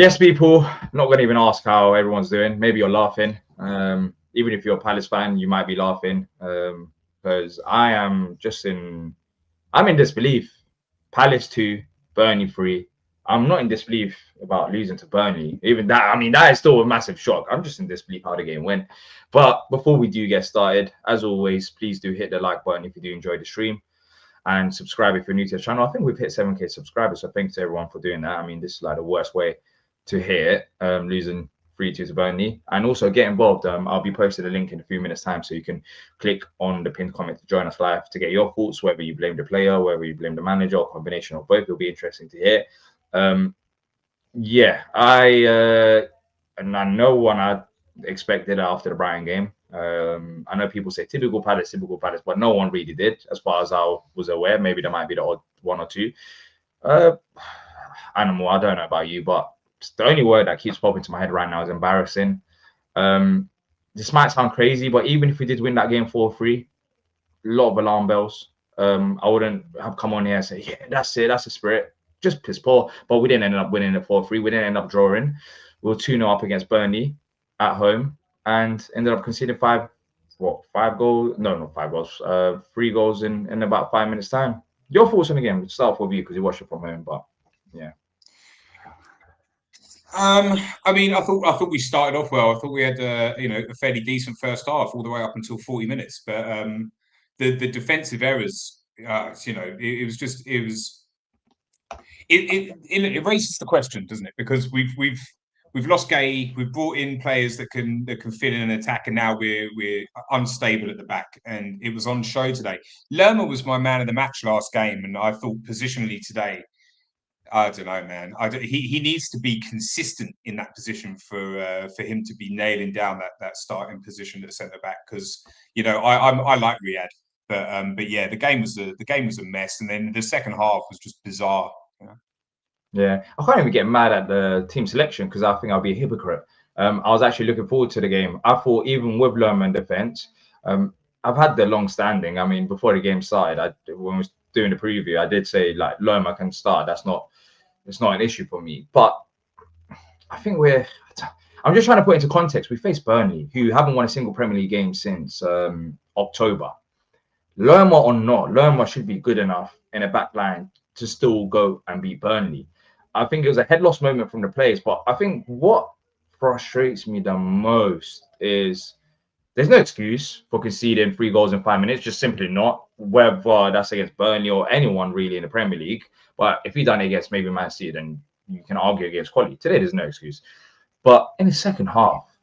Yes, people, not going to even ask how everyone's doing. Maybe you're laughing. Even if you're a Palace fan, you might be laughing because I'm in disbelief. Palace 2, Burnley 3. I'm not in disbelief about losing to Burnley. Even that, I mean, that is still a massive shock. I'm just in disbelief how the game went. But before we do get started, as always, please do hit the like button if you do enjoy the stream. And subscribe if you're new to the channel. I think we've hit 7K subscribers, so thanks to everyone for doing that. I mean, this is like the worst way to hit it, losing 3-2 to Burnley. And also get involved. I'll be posting a link in a few minutes' time, so you can click on the pinned comment to join us live to get your thoughts, whether you blame the player, whether you blame the manager, or combination of both. It'll be interesting to hear. Yeah, and I know one I expected after the Brighton game. I know people say typical Palace, but no one really did, as far as I was aware. Maybe there might be the odd one or two. Animal, I don't know about you, but the only word that keeps popping to my head right now is embarrassing. This might sound crazy, but even if we did win that game 4-3, a lot of alarm bells. I wouldn't have come on here and say, yeah, that's it, that's the spirit. Just piss poor. But we didn't end up winning at 4-3. We didn't end up drawing. We were 2-0 up against Burnley at home and ended up conceding 5 goals? No, not 5 goals. 3 goals in about 5 minutes' time. Your thoughts on the game? We'll start off with you because you watched it from home, but yeah. I mean, I thought we started off well. I thought we had a fairly decent first half all the way up until 40 minutes. But the defensive errors, it raises the question, doesn't it? Because we've lost Gay, we've brought in players that can fit in an attack, and now we're unstable at the back. And it was on show today. Lerma was my man of the match last game, and I thought positionally today, I don't know, man. He needs to be consistent in that position for him to be nailing down that starting position at centre back. Because I like Riyadh, but yeah, the game was a mess, and then the second half was just bizarre. Yeah, I can't even get mad at the team selection because I think I'll be a hypocrite. I was actually looking forward to the game. I thought even with Lerma in defence, I've had the long standing. I mean, before the game started, when I was doing the preview, I did say like Lerma can start. It's not an issue for me. But I think I'm just trying to put into context. We faced Burnley, who haven't won a single Premier League game since October. Lerma or not, Lerma should be good enough in a back line to still go and beat Burnley. I think it was a head loss moment from the players, but I think what frustrates me the most is there's no excuse for conceding 3 goals in 5 minutes, just simply not, whether that's against Burnley or anyone really in the Premier League. But if you've done it against maybe Man City, then you can argue against quality. Today, there's no excuse. But in the second half,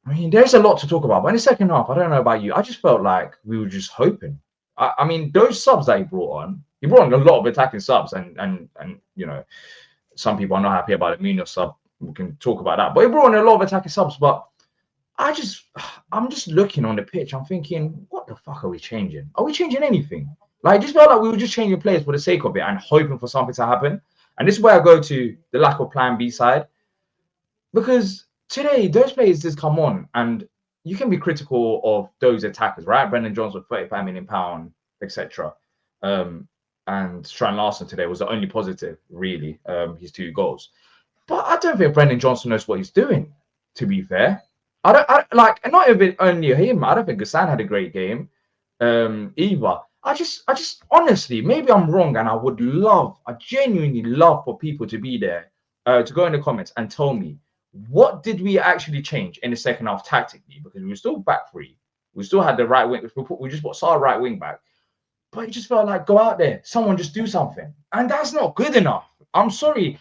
I mean, there's a lot to talk about. But in the second half, I don't know about you, I just felt like we were just hoping. I mean, those subs that he brought on a lot of attacking subs, and some people are not happy about the Munoz sub. We can talk about that. But he brought on a lot of attacking subs. But I'm just looking on the pitch. I'm thinking, what the fuck are we changing? Are we changing anything? Like, I just felt like we were just changing players for the sake of it and hoping for something to happen. And this is where I go to the lack of plan B side. Because today, those players just come on, and you can be critical of those attackers, right? Brendan Johnson, £35 million, etc. And Strand Larson today was the only positive, really, his 2 goals. But I don't think Brendan Johnson knows what he's doing, to be fair. Not even only him. I don't think Gassan had a great game either. I just honestly, maybe I'm wrong, and I genuinely love for people to be there, to go in the comments and tell me, what did we actually change in the second half tactically? Because we were still back 3. We still had the right wing. We just put Sarr right wing back. But it just felt like, go out there, someone just do something. And that's not good enough. I'm sorry.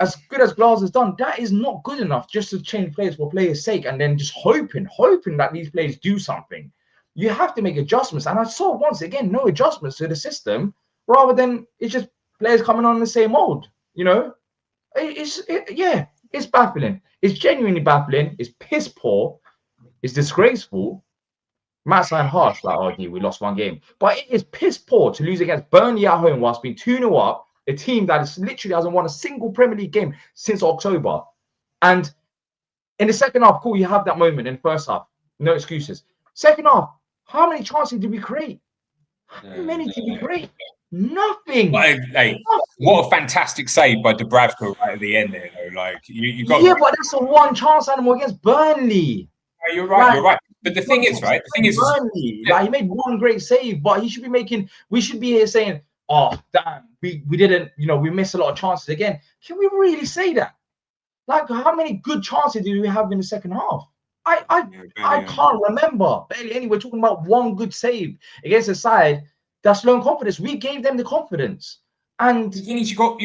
As good as Glass has done, that is not good enough just to change players for players' sake and then just hoping that these players do something. You have to make adjustments. And I saw once again, no adjustments to the system, rather than it's just players coming on the same mold. It's baffling. It's genuinely baffling. It's piss poor. It's disgraceful. Might sound harsh, like argue we lost 1 game, but it is piss poor to lose against Burnley at home whilst being 2-0 up, a team that is literally hasn't won a single Premier League game since October. And in the second half, cool, you have that moment in the first half, no excuses. Second half, how many chances did we create? How many did we create? Nothing. Hey, what a fantastic save by Dubravka right at the end there, though. Like you got. Yeah, but that's a one chance animal against Burnley. You're right. Like, You're right. But the thing is, right? The thing is Burnley. Like, he made one great save, but he should be making. We should be here saying, "Oh, damn, we didn't. You know, we missed a lot of chances again." Can we really say that? Like, how many good chances did we have in the second half? I can't remember. Barely any. We're talking about one good save against a side that's low in confidence. We gave them the confidence. And the thing is, you got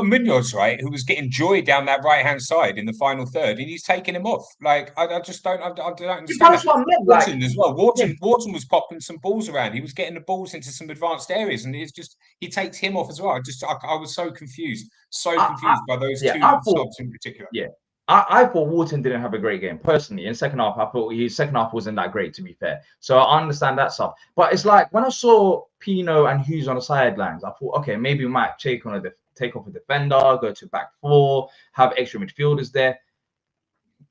Munoz, right, who was getting joy down that right hand side in the final third, and he's taking him off. Like I just don't understand that's that. what I meant. Wharton Like, as well. Wharton was popping some balls around. He was getting the balls into some advanced areas, and it's just he takes him off as well. I was so confused, by those two subs in particular. Yeah. I thought Wharton didn't have a great game personally. In second half, I thought his second half wasn't that great, to be fair. So I understand that stuff. But it's like when I saw Pino and Hughes on the sidelines, I thought, okay, maybe we might take off a defender, go to back four, have extra midfielders there.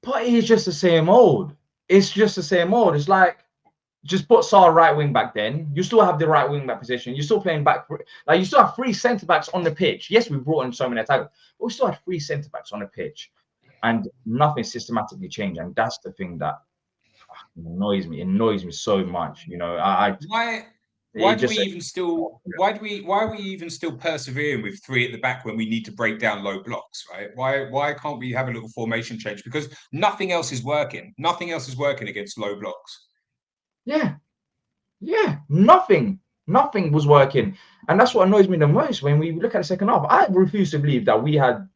But it's just the same old. It's just the same old. It's like just put Saar right wing back. Then you still have the right wing back position. You're still playing back. Like you still have 3 centre backs on the pitch. Yes, we brought in so many attackers, but we still had 3 centre backs on the pitch. And nothing systematically changed, and that's the thing that annoys me. It annoys me so much. You know, why are we even still persevering with 3 at the back when we need to break down low blocks, right? Why can't we have a little formation change? Because nothing else is working. Nothing else is working against low blocks. Yeah, nothing was working, and that's what annoys me the most when we look at the second half. I refuse to believe that we had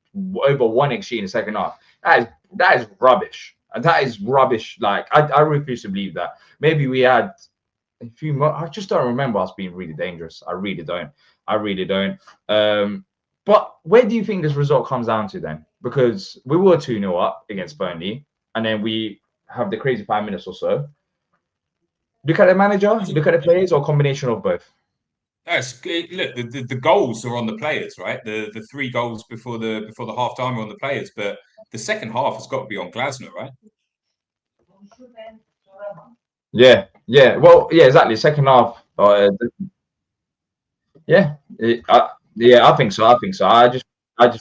over 1 XG in the second half. That is rubbish. That is rubbish. Like I refuse to believe that. Maybe we had a few more. I just don't remember us being really dangerous. I really don't. But where do you think this result comes down to then? Because we were 2-0 up against Burnley, and then we have the crazy 5 minutes or so. Look at the manager, look at the players, or a combination of both. Yes, look, the goals are on the players, right? The 3 goals before the half time are on the players, but the second half has got to be on Glasner, right? Yeah. Well, yeah, exactly. Second half. I think so. I can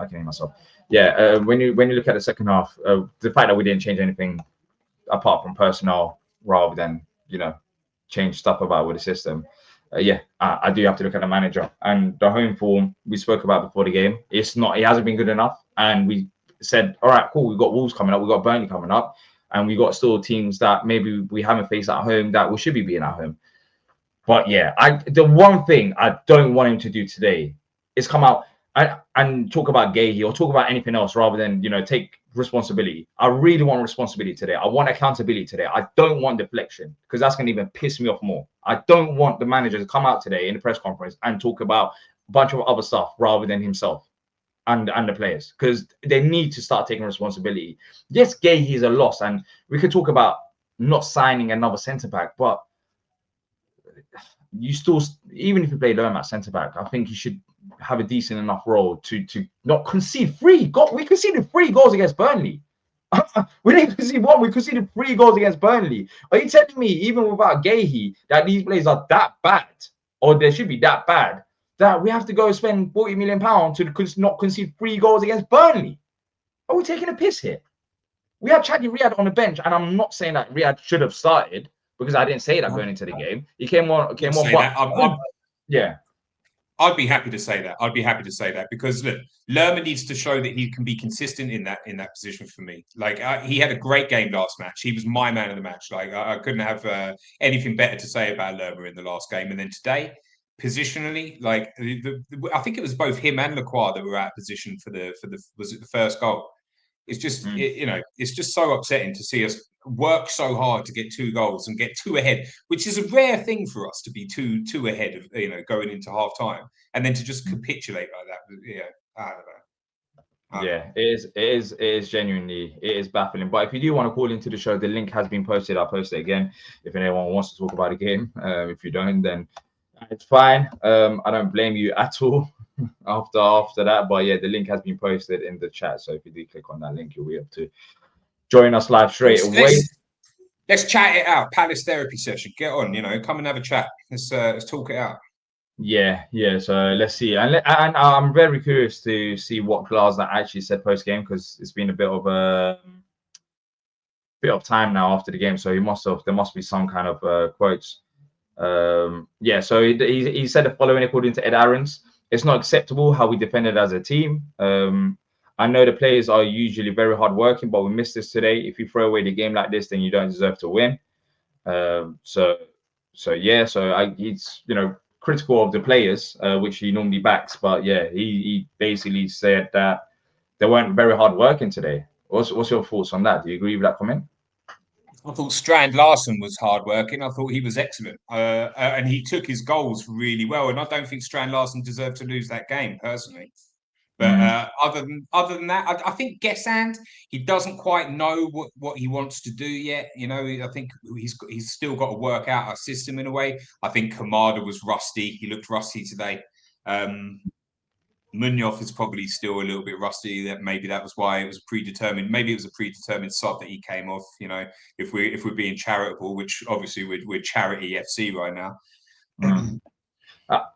hear myself. Yeah. When you look at the second half, the fact that we didn't change anything apart from personnel, rather than change stuff about with the system. I do have to look at the manager and the home form we spoke about before the game. It hasn't been good enough, and we said, all right, cool. We've got Wolves coming up, we've got Burnley coming up, and we got still teams that maybe we haven't faced at home that we should be being at home. But yeah, the one thing I don't want him to do today is come out and talk about Gahey or talk about anything else rather than take responsibility. I really want responsibility today. I want accountability today. I don't want deflection, because that's going to even piss me off more. I don't want the manager to come out today in the press conference and talk about a bunch of other stuff rather than himself and the players, because they need to start taking responsibility. Yes, Gahey is a loss, and we could talk about not signing another centre back, but you still, even if you play Lerma at centre back, I think you should have a decent enough role to not concede 3 goals. We conceded 3 goals against Burnley. We didn't concede 1. We conceded 3 goals against Burnley. Are you telling me, even without Gahey, that these players are that bad, or they should be that bad, that we have to go spend £40 million to not concede 3 goals against Burnley? Are we taking a piss here? We had Chaddy Riyad on the bench, and I'm not saying that Riyad should have started, because I didn't say that going into the game. He came on. Yeah. I'd be happy to say that. Because look, Lerma needs to show that he can be consistent in that position for me. Like he had a great game last match. He was my man of the match. Like I couldn't have anything better to say about Lerma in the last game. And then today, positionally, like I think it was both him and Lacroix that were out of position for the was it the first goal? It's just it's just so upsetting to see us work so hard to get 2 goals and get 2 ahead, which is a rare thing for us to be two ahead of going into half time, and then to just capitulate like that. Yeah, I don't know. Yeah, it is genuinely, it is baffling. But if you do want to call into the show, the link has been posted. I'll post it again if anyone wants to talk about the game. If you don't, then it's fine. I don't blame you at all after that. But yeah, the link has been posted in the chat. So if you do click on that link, you'll be able to join us live straight away. let's chat it out. Palace therapy session. Get on, come and have a chat. Let's talk it out. Yeah. So let's see, and I'm very curious to see what Glasner actually said post game, because it's been a bit of time now after the game, so there must be some kind of quotes. Yeah, so he said the following, according to Ed Aarons: "It's not acceptable how we defended as a team. I know the players are usually very hardworking, but we missed this today. If you throw away the game like this, then you don't deserve to win." He's critical of the players, which he normally backs, but yeah, he basically said that they weren't very hardworking today. What's your thoughts on that? Do you agree with that comment? I thought Strand Larsen was hardworking. I thought he was excellent, and he took his goals really well. And I don't think Strand Larsen deserved to lose that game personally. But other than that, I think Gesand, he doesn't quite know what he wants to do yet. I think he's still got to work out a system in a way. I think Kamada was rusty. He looked rusty today. Munoz is probably still a little bit rusty. That was why it was predetermined. Maybe it was a predetermined sod that he came off. If we're being charitable, which obviously we're charity FC right now.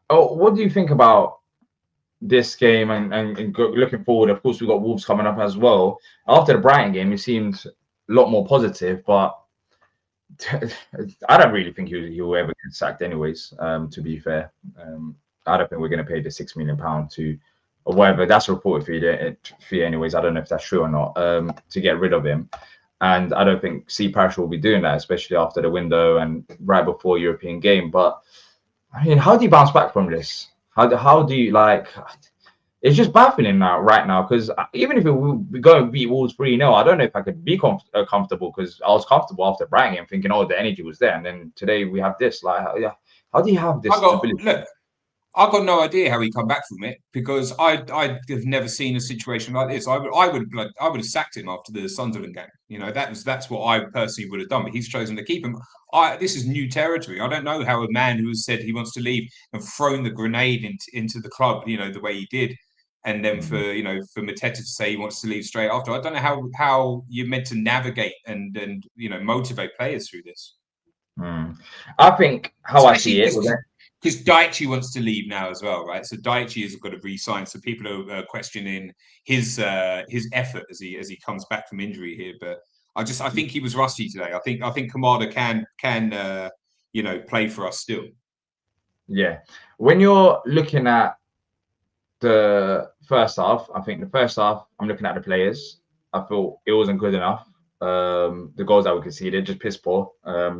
What do you think about this game and looking forward? Of course, we've got Wolves coming up as well. After the Brighton game, it seemed a lot more positive, but I don't really think he'll ever get sacked anyways, to be fair. I don't think we're going to pay the £6 million to, or whatever, that's a reported fee anyways. I don't know if that's true or not, to get rid of him. And I don't think C. Parish will be doing that, especially after the window and right before European game. But I mean, how do you bounce back from this? How do you it's just baffling right now, because even if we go and beat Wolves 3-0, I don't know if I could be comfortable, because I was comfortable after Brighton game thinking, the energy was there. And then today we have this. How do you have this stability? Look, I've got no idea how he come back from it, because I have never seen a situation like this. I would have sacked him after the Sunderland game. That's what I personally would have done. But he's chosen to keep him. This is new territory. I don't know how a man who has said he wants to leave and thrown the grenade into the club, the way he did, and then for Mateta to say he wants to leave straight after. I don't know how you're meant to navigate and motivate players through this. I think I see it. Because Daichi wants to leave now as well, right? So Daichi has got to re-sign. So people are questioning his effort as he comes back from injury here. But I think he was rusty today. I think Kamada can play for us still. Yeah, when you're looking at the first half, I think the first half, I'm looking at the players. I thought it wasn't good enough. The goals that we conceded, just piss poor.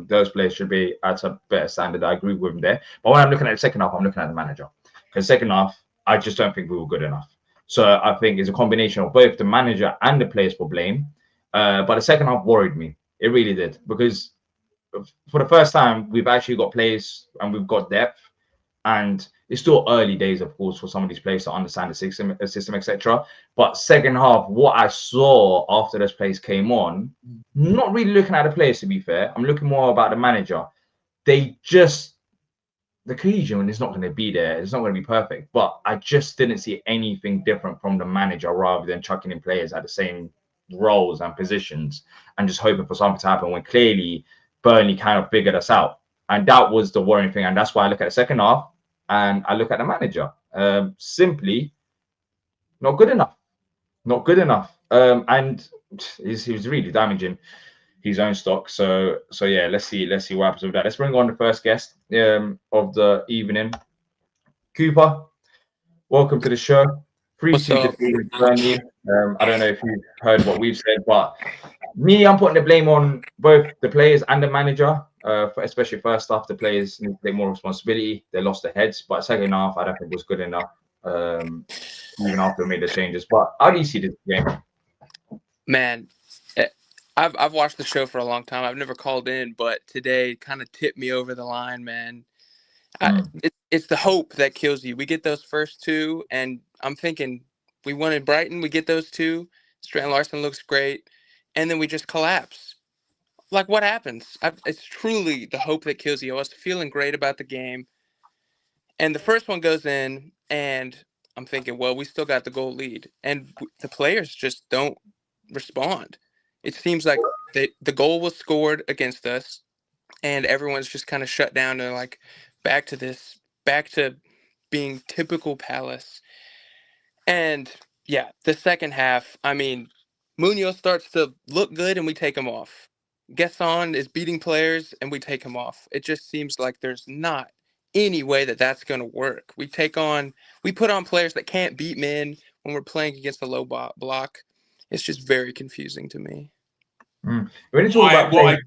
Those players should be at a better standard. I agree with them there. But when I'm looking at the second half, I'm looking at the manager. Because second half, I just don't think we were good enough. So I think it's a combination of both the manager and the players for blame. But the second half worried me. It really did. Because for the first time, we've actually got players and we've got depth. And it's still early days, of course, for some of these players to understand the system, etc. But second half, what I saw after those players came on, not really looking at the players, to be fair. I'm looking more about the manager. The cohesion is not going to be there. It's not going to be perfect. But I just didn't see anything different from the manager, rather than chucking in players at the same roles and positions and just hoping for something to happen, when clearly Burnley kind of figured us out. And that was the worrying thing. And that's why I look at the second half and I look at the manager. Simply not good enough. Not good enough. And he was really damaging his own stock. So yeah, let's see what happens with that. Let's bring on the first guest of the evening. Cooper, welcome to the show. 3-2 defeat Burnley. I don't know if you've heard what we've said, but I'm putting the blame on both the players and the manager. Especially first half, the players need to take more responsibility. They lost their heads, but second half, I don't think was good enough. Even after we made the changes. But how do you see this game? Man, I've watched the show for a long time. I've never called in, but today kind of tipped me over the line, man. It's the hope that kills you. We get those first two, and I'm thinking we won in Brighton. We get those two. Strand Larsen looks great, and then we just collapse. Like, what happens? It's truly the hope that kills you. I was feeling great about the game, and the first one goes in, and I'm thinking, well, we still got the goal lead, and the players just don't respond. It seems like the goal was scored against us, and everyone's just kind of shut down and like back to being typical Palace. And yeah, the second half, I mean, Munoz starts to look good and we take him off. Gesson is beating players and we take him off. It just seems like there's not any way that that's going to work. We put on players that can't beat men when we're playing against a low block. It's just very confusing to me. When you talk about playing,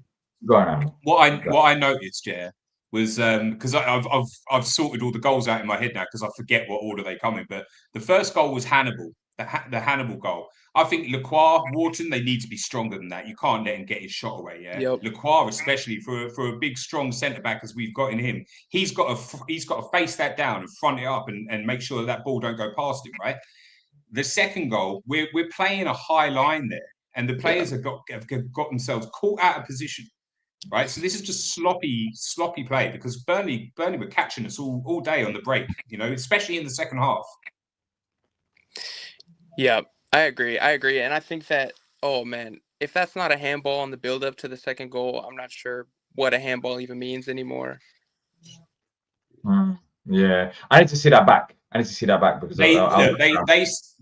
go on. What I noticed, yeah, was because I've sorted all the goals out in my head now because I forget what order they come in. But the first goal was Hannibal, the Hannibal goal. I think Lacroix, Wharton, they need to be stronger than that. You can't let him get his shot away. Yeah, Yep. Lacroix, especially for a big, strong centre back as we've got in him, he's got to face that down and front it up and make sure that ball don't go past him. Right. The second goal, we're playing a high line there, and the players have got themselves caught out of position. Right, so this is just sloppy play because Burnley were catching us all day on the break, especially in the second half. Yeah, I agree, and I think that if that's not a handball on the build up to the second goal, I'm not sure what a handball even means anymore. Yeah, I need to see that back. Because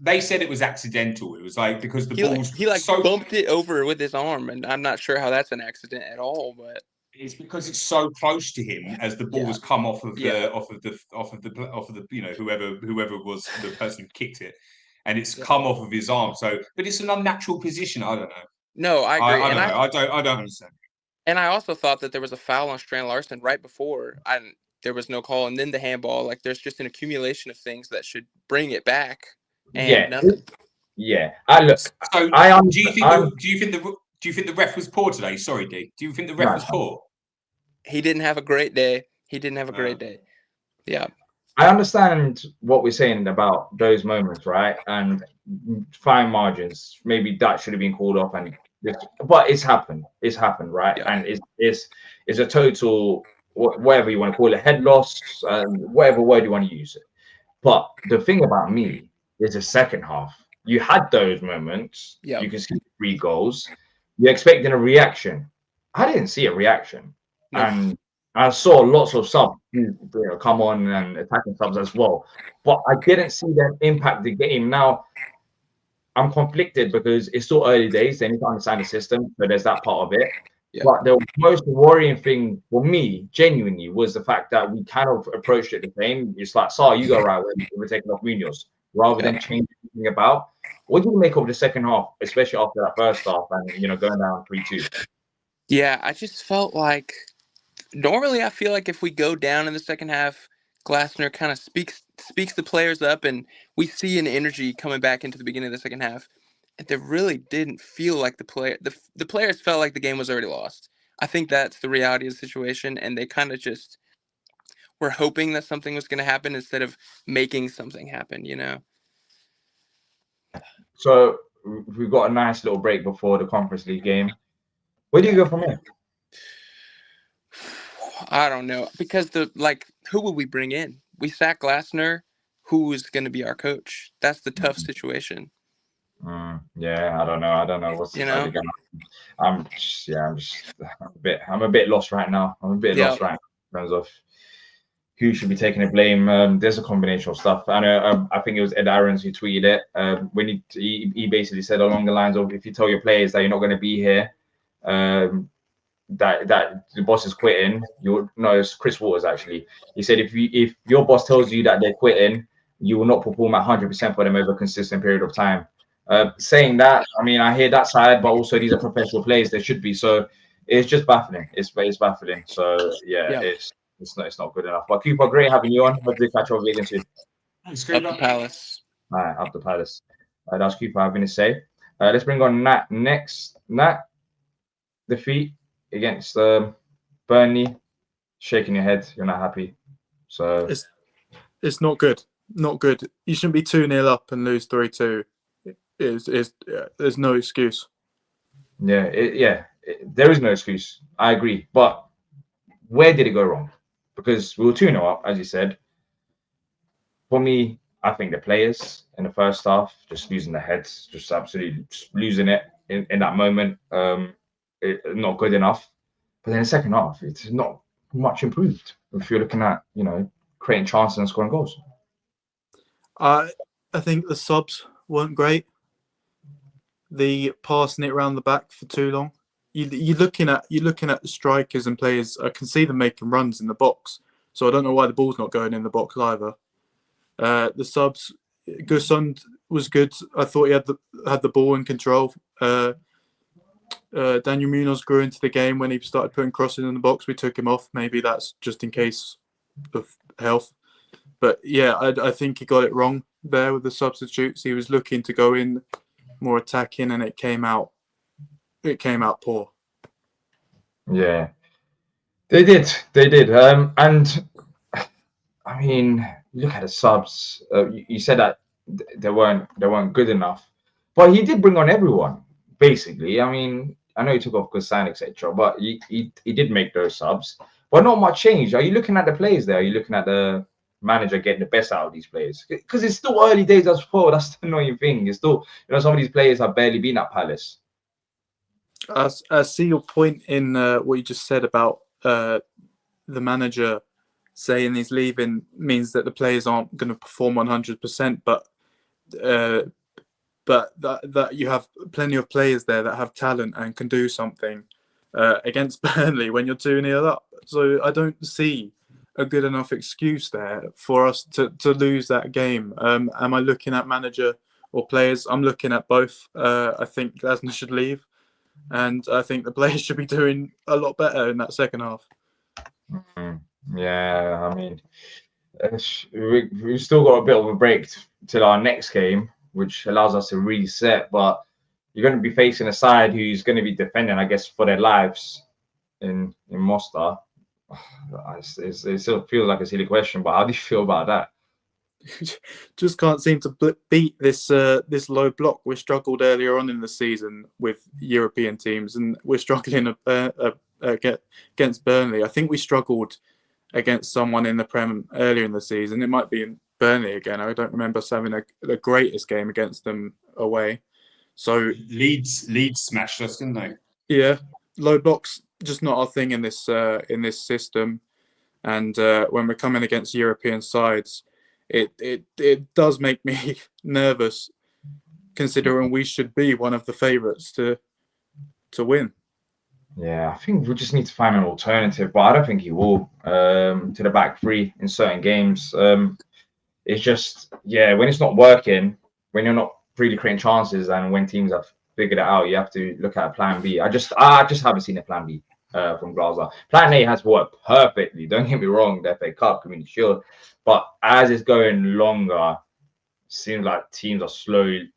they said it was accidental. It was like because the ball's he bumped it over with his arm, and I'm not sure how that's an accident at all. But it's because it's so close to him as the ball has come off of the whoever was the person who kicked it, and it's come off of his arm. So, but it's an unnatural position. I don't know. No, I agree. I don't understand. And I also thought that there was a foul on Strand Larson right before. There was no call, and then the handball. Like there's just an accumulation of things that should bring it back, and nothing. Yeah, So, do you think the ref was poor today? Sorry, D. Do you think the ref was poor? He didn't have a great day. Yeah. I understand what we're saying about those moments, right? And fine margins. Maybe that should have been called off, but it's happened. It's happened, right? Yeah. And it's a total, whatever you want to call it, head loss, whatever word you want to use it. But the thing about me is the second half. You had those moments. Yep. You can see 3 goals. You're expecting a reaction. I didn't see a reaction. No. And I saw lots of subs come on and attacking subs as well. But I didn't see them impact the game. Now, I'm conflicted because it's still early days. They need to understand the system. So there's that part of it. Yeah. But the most worrying thing for me, genuinely, was the fact that we kind of approached it the same. It's like, you go right when we're taking off Munoz, rather than changing anything about. What do you make of the second half, especially after that first half and, going down 3-2? Yeah, I just felt like normally I feel like if we go down in the second half, Glasner kind of speaks the players up and we see an energy coming back into the beginning of the second half. And there really didn't feel like the players felt like the game was already lost. I think that's the reality of the situation, and they kind of just were hoping that something was going to happen instead of making something happen, So we've got a nice little break before the Conference League game. Where do you go from here? I don't know, because who will we bring in? We sack Glasner. Who's going to be our coach? That's the tough situation. Yeah, I don't know what's going on. I'm a bit lost right now. I'm a bit lost right now in terms of who should be taking the blame. There's a combination of stuff. I think it was Ed Aarons who tweeted it when he basically said along the lines of, if you tell your players that you're not going to be here, that the boss is quitting. It's Chris Waters actually. He said if your boss tells you that they're quitting, you will not perform at 100% for them over a consistent period of time. Saying that, I mean, I hear that side, but also these are professional players. They should be. So it's just baffling. It's baffling. So yeah. It's not good enough. But Cooper, great having you on. Hopefully catch up with you again soon. Thanks, up the Palace. All right, up the Palace. That's Cooper having to say. Let's bring on Nat next. Nat, defeat against Burnley. Shaking your head. You're not happy. So it's not good. Not good. You shouldn't be 2-0 up and lose 3-2. There's no excuse. Yeah, there is no excuse. I agree. But where did it go wrong? Because we were 2-0 up, as you said. For me, I think the players in the first half just losing their heads, just absolutely losing it. in that moment, not good enough. But then the second half, it's not much improved if you're looking at, creating chances and scoring goals. I think the subs weren't great. The passing it around the back for too long. You're looking at the strikers and players. I can see them making runs in the box, so I don't know why the ball's not going in the box either. The subs, Gusund was good. I thought he had the ball in control. Daniel Munoz grew into the game when he started putting crosses in the box. We took him off. Maybe that's just in case of health. But yeah, I think he got it wrong there with the substitutes. He was looking to go in more attacking, and it came out poor. Yeah, they did. And I mean, look at the subs. You said that they weren't good enough, but he did bring on everyone basically. I mean, I know he took off Gusan, etc., but he did make those subs, but not much change. Are you looking at the players there? Are you looking at the manager getting the best out of these players? Because it's still early days as well. That's the annoying thing. It's still, some of these players have barely been at Palace. I see your point in what you just said about the manager saying he's leaving means that the players aren't going to perform 100%, but that you have plenty of players there that have talent and can do something against Burnley when you're 2-0 up. So I don't see a good enough excuse there for us to lose that game. Am I looking at manager or players? I'm looking at both. I think Glasner should leave, and I think the players should be doing a lot better in that second half. Yeah, I mean, we've still got a bit of a break till our next game, which allows us to reset. But you're going to be facing a side who's going to be defending, I guess, for their lives in Mostar. It still feels like a silly question, but how do you feel about that? Just can't seem to beat this low block. We struggled earlier on in the season with European teams, and we're struggling against Burnley. I think we struggled against someone in the Prem earlier in the season. It might be in Burnley again. I don't remember us having the greatest game against them away. So Leeds smashed us, didn't they? Yeah, low blocks just not our thing in this system. And when we're coming against European sides, it does make me nervous, considering we should be one of the favourites to win. Yeah, I think we just need to find an alternative, but I don't think he will, to the back three in certain games. It's just, when it's not working, when you're not really creating chances, and when teams have figured it out, you have to look at plan B. I just haven't seen a plan B from Glazer. Plan A has worked perfectly. Don't get me wrong, the FA Cup, Community Shield, but as it's going longer, seems like teams are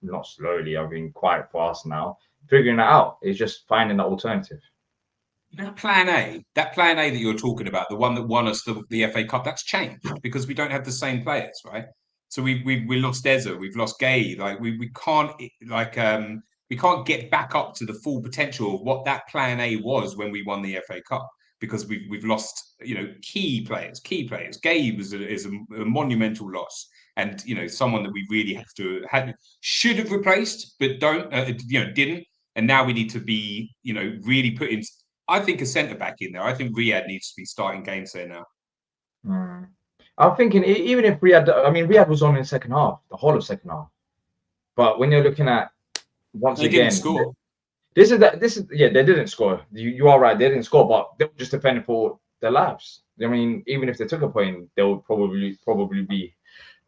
not slowly, I mean quite fast now, figuring it out. It's just finding that alternative. That plan A that you're talking about, the one that won us the FA Cup, that's changed because we don't have the same players, right? So we lost Eza, we've lost Gay. Like we can't we can't get back up to the full potential of what that plan A was when we won the FA Cup, because we've lost key players. Gay is a monumental loss, and someone that we really should have replaced, but didn't. And now we need to be really put in. I think a centre back in there. I think Riyad needs to be starting games there now. I'm thinking even if Riyad was on in the second half, the whole of second half. But when you're looking at they didn't score. They didn't score. You are right, they didn't score, but they were just defending for their lives. I mean, even if they took a point, they would probably be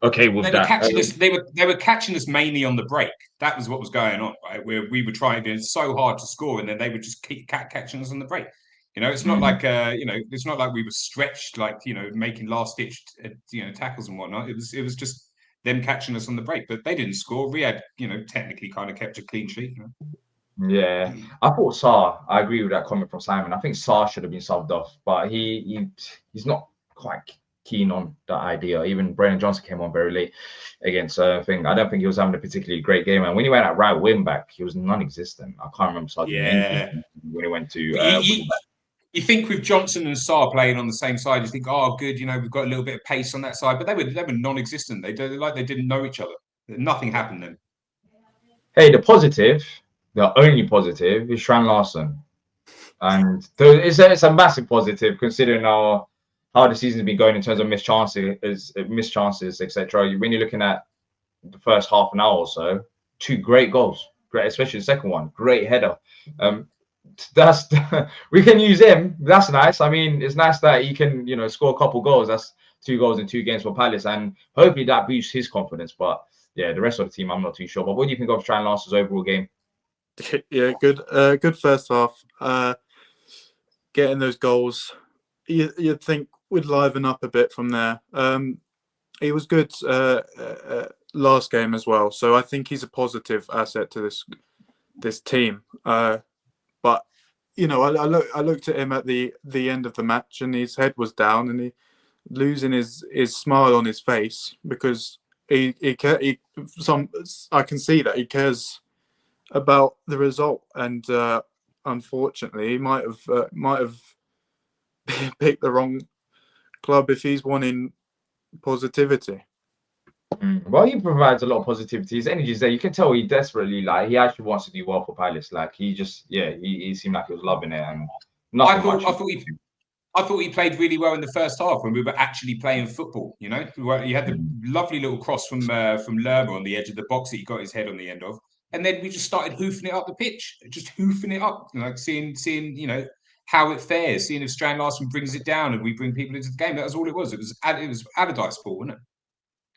okay with that. They were catching us mainly on the break. That was what was going on, right? Where we were trying to so hard to score, and then they would just keep catching us on the break. It's not like it's not like we were stretched, like making last ditch tackles and whatnot. It was just them catching us on the break, but they didn't score. Riyad, technically kind of kept a clean sheet. Yeah, I thought Sarr. I agree with that comment from Simon. I think Sarr should have been subbed off, but he's not quite keen on that idea. Even Brennan Johnson came on very late against thing. I don't think he was having a particularly great game. And when he went at right wing back, he was non-existent. I can't remember anything when he went to. You think with Johnson and Sarr playing on the same side, you think, oh, good, we've got a little bit of pace on that side. But they were non-existent. They didn't know each other. Nothing happened then. Hey, the positive the only positive is Shran Larson, and it's a massive positive considering how the season's been going in terms of missed chances, etc. When you're looking at the first half an hour or so, 2 great goals, great, especially the second one, great header. That's we can use him. That's nice. I mean, it's nice that he can, score a couple goals. That's 2 goals in 2 games for Palace, and hopefully that boosts his confidence. But yeah, the rest of the team, I'm not too sure. But what do you think of Shran Larson's overall game? Yeah, good first half. Getting those goals, you'd think would liven up a bit from there. He was good last game as well, so I think he's a positive asset to this team. But I looked at him at the end of the match, and his head was down, and he losing his smile on his face because I can see that he cares about the result, and unfortunately, he might have picked the wrong club if he's wanting positivity. Well, he provides a lot of positivity. His energy is there. You can tell he desperately he actually wants to do well for Palace. Like he just he seemed like he was loving it, and I thought he played really well in the first half when we were actually playing football. You had the lovely little cross from Lerma on the edge of the box that he got his head on the end of, and then we just started hoofing it up the pitch, just hoofing it up, like seeing how it fares, seeing if Strand Larson brings it down and we bring people into the game. That was all it was. It was Allardyce ball, wasn't it?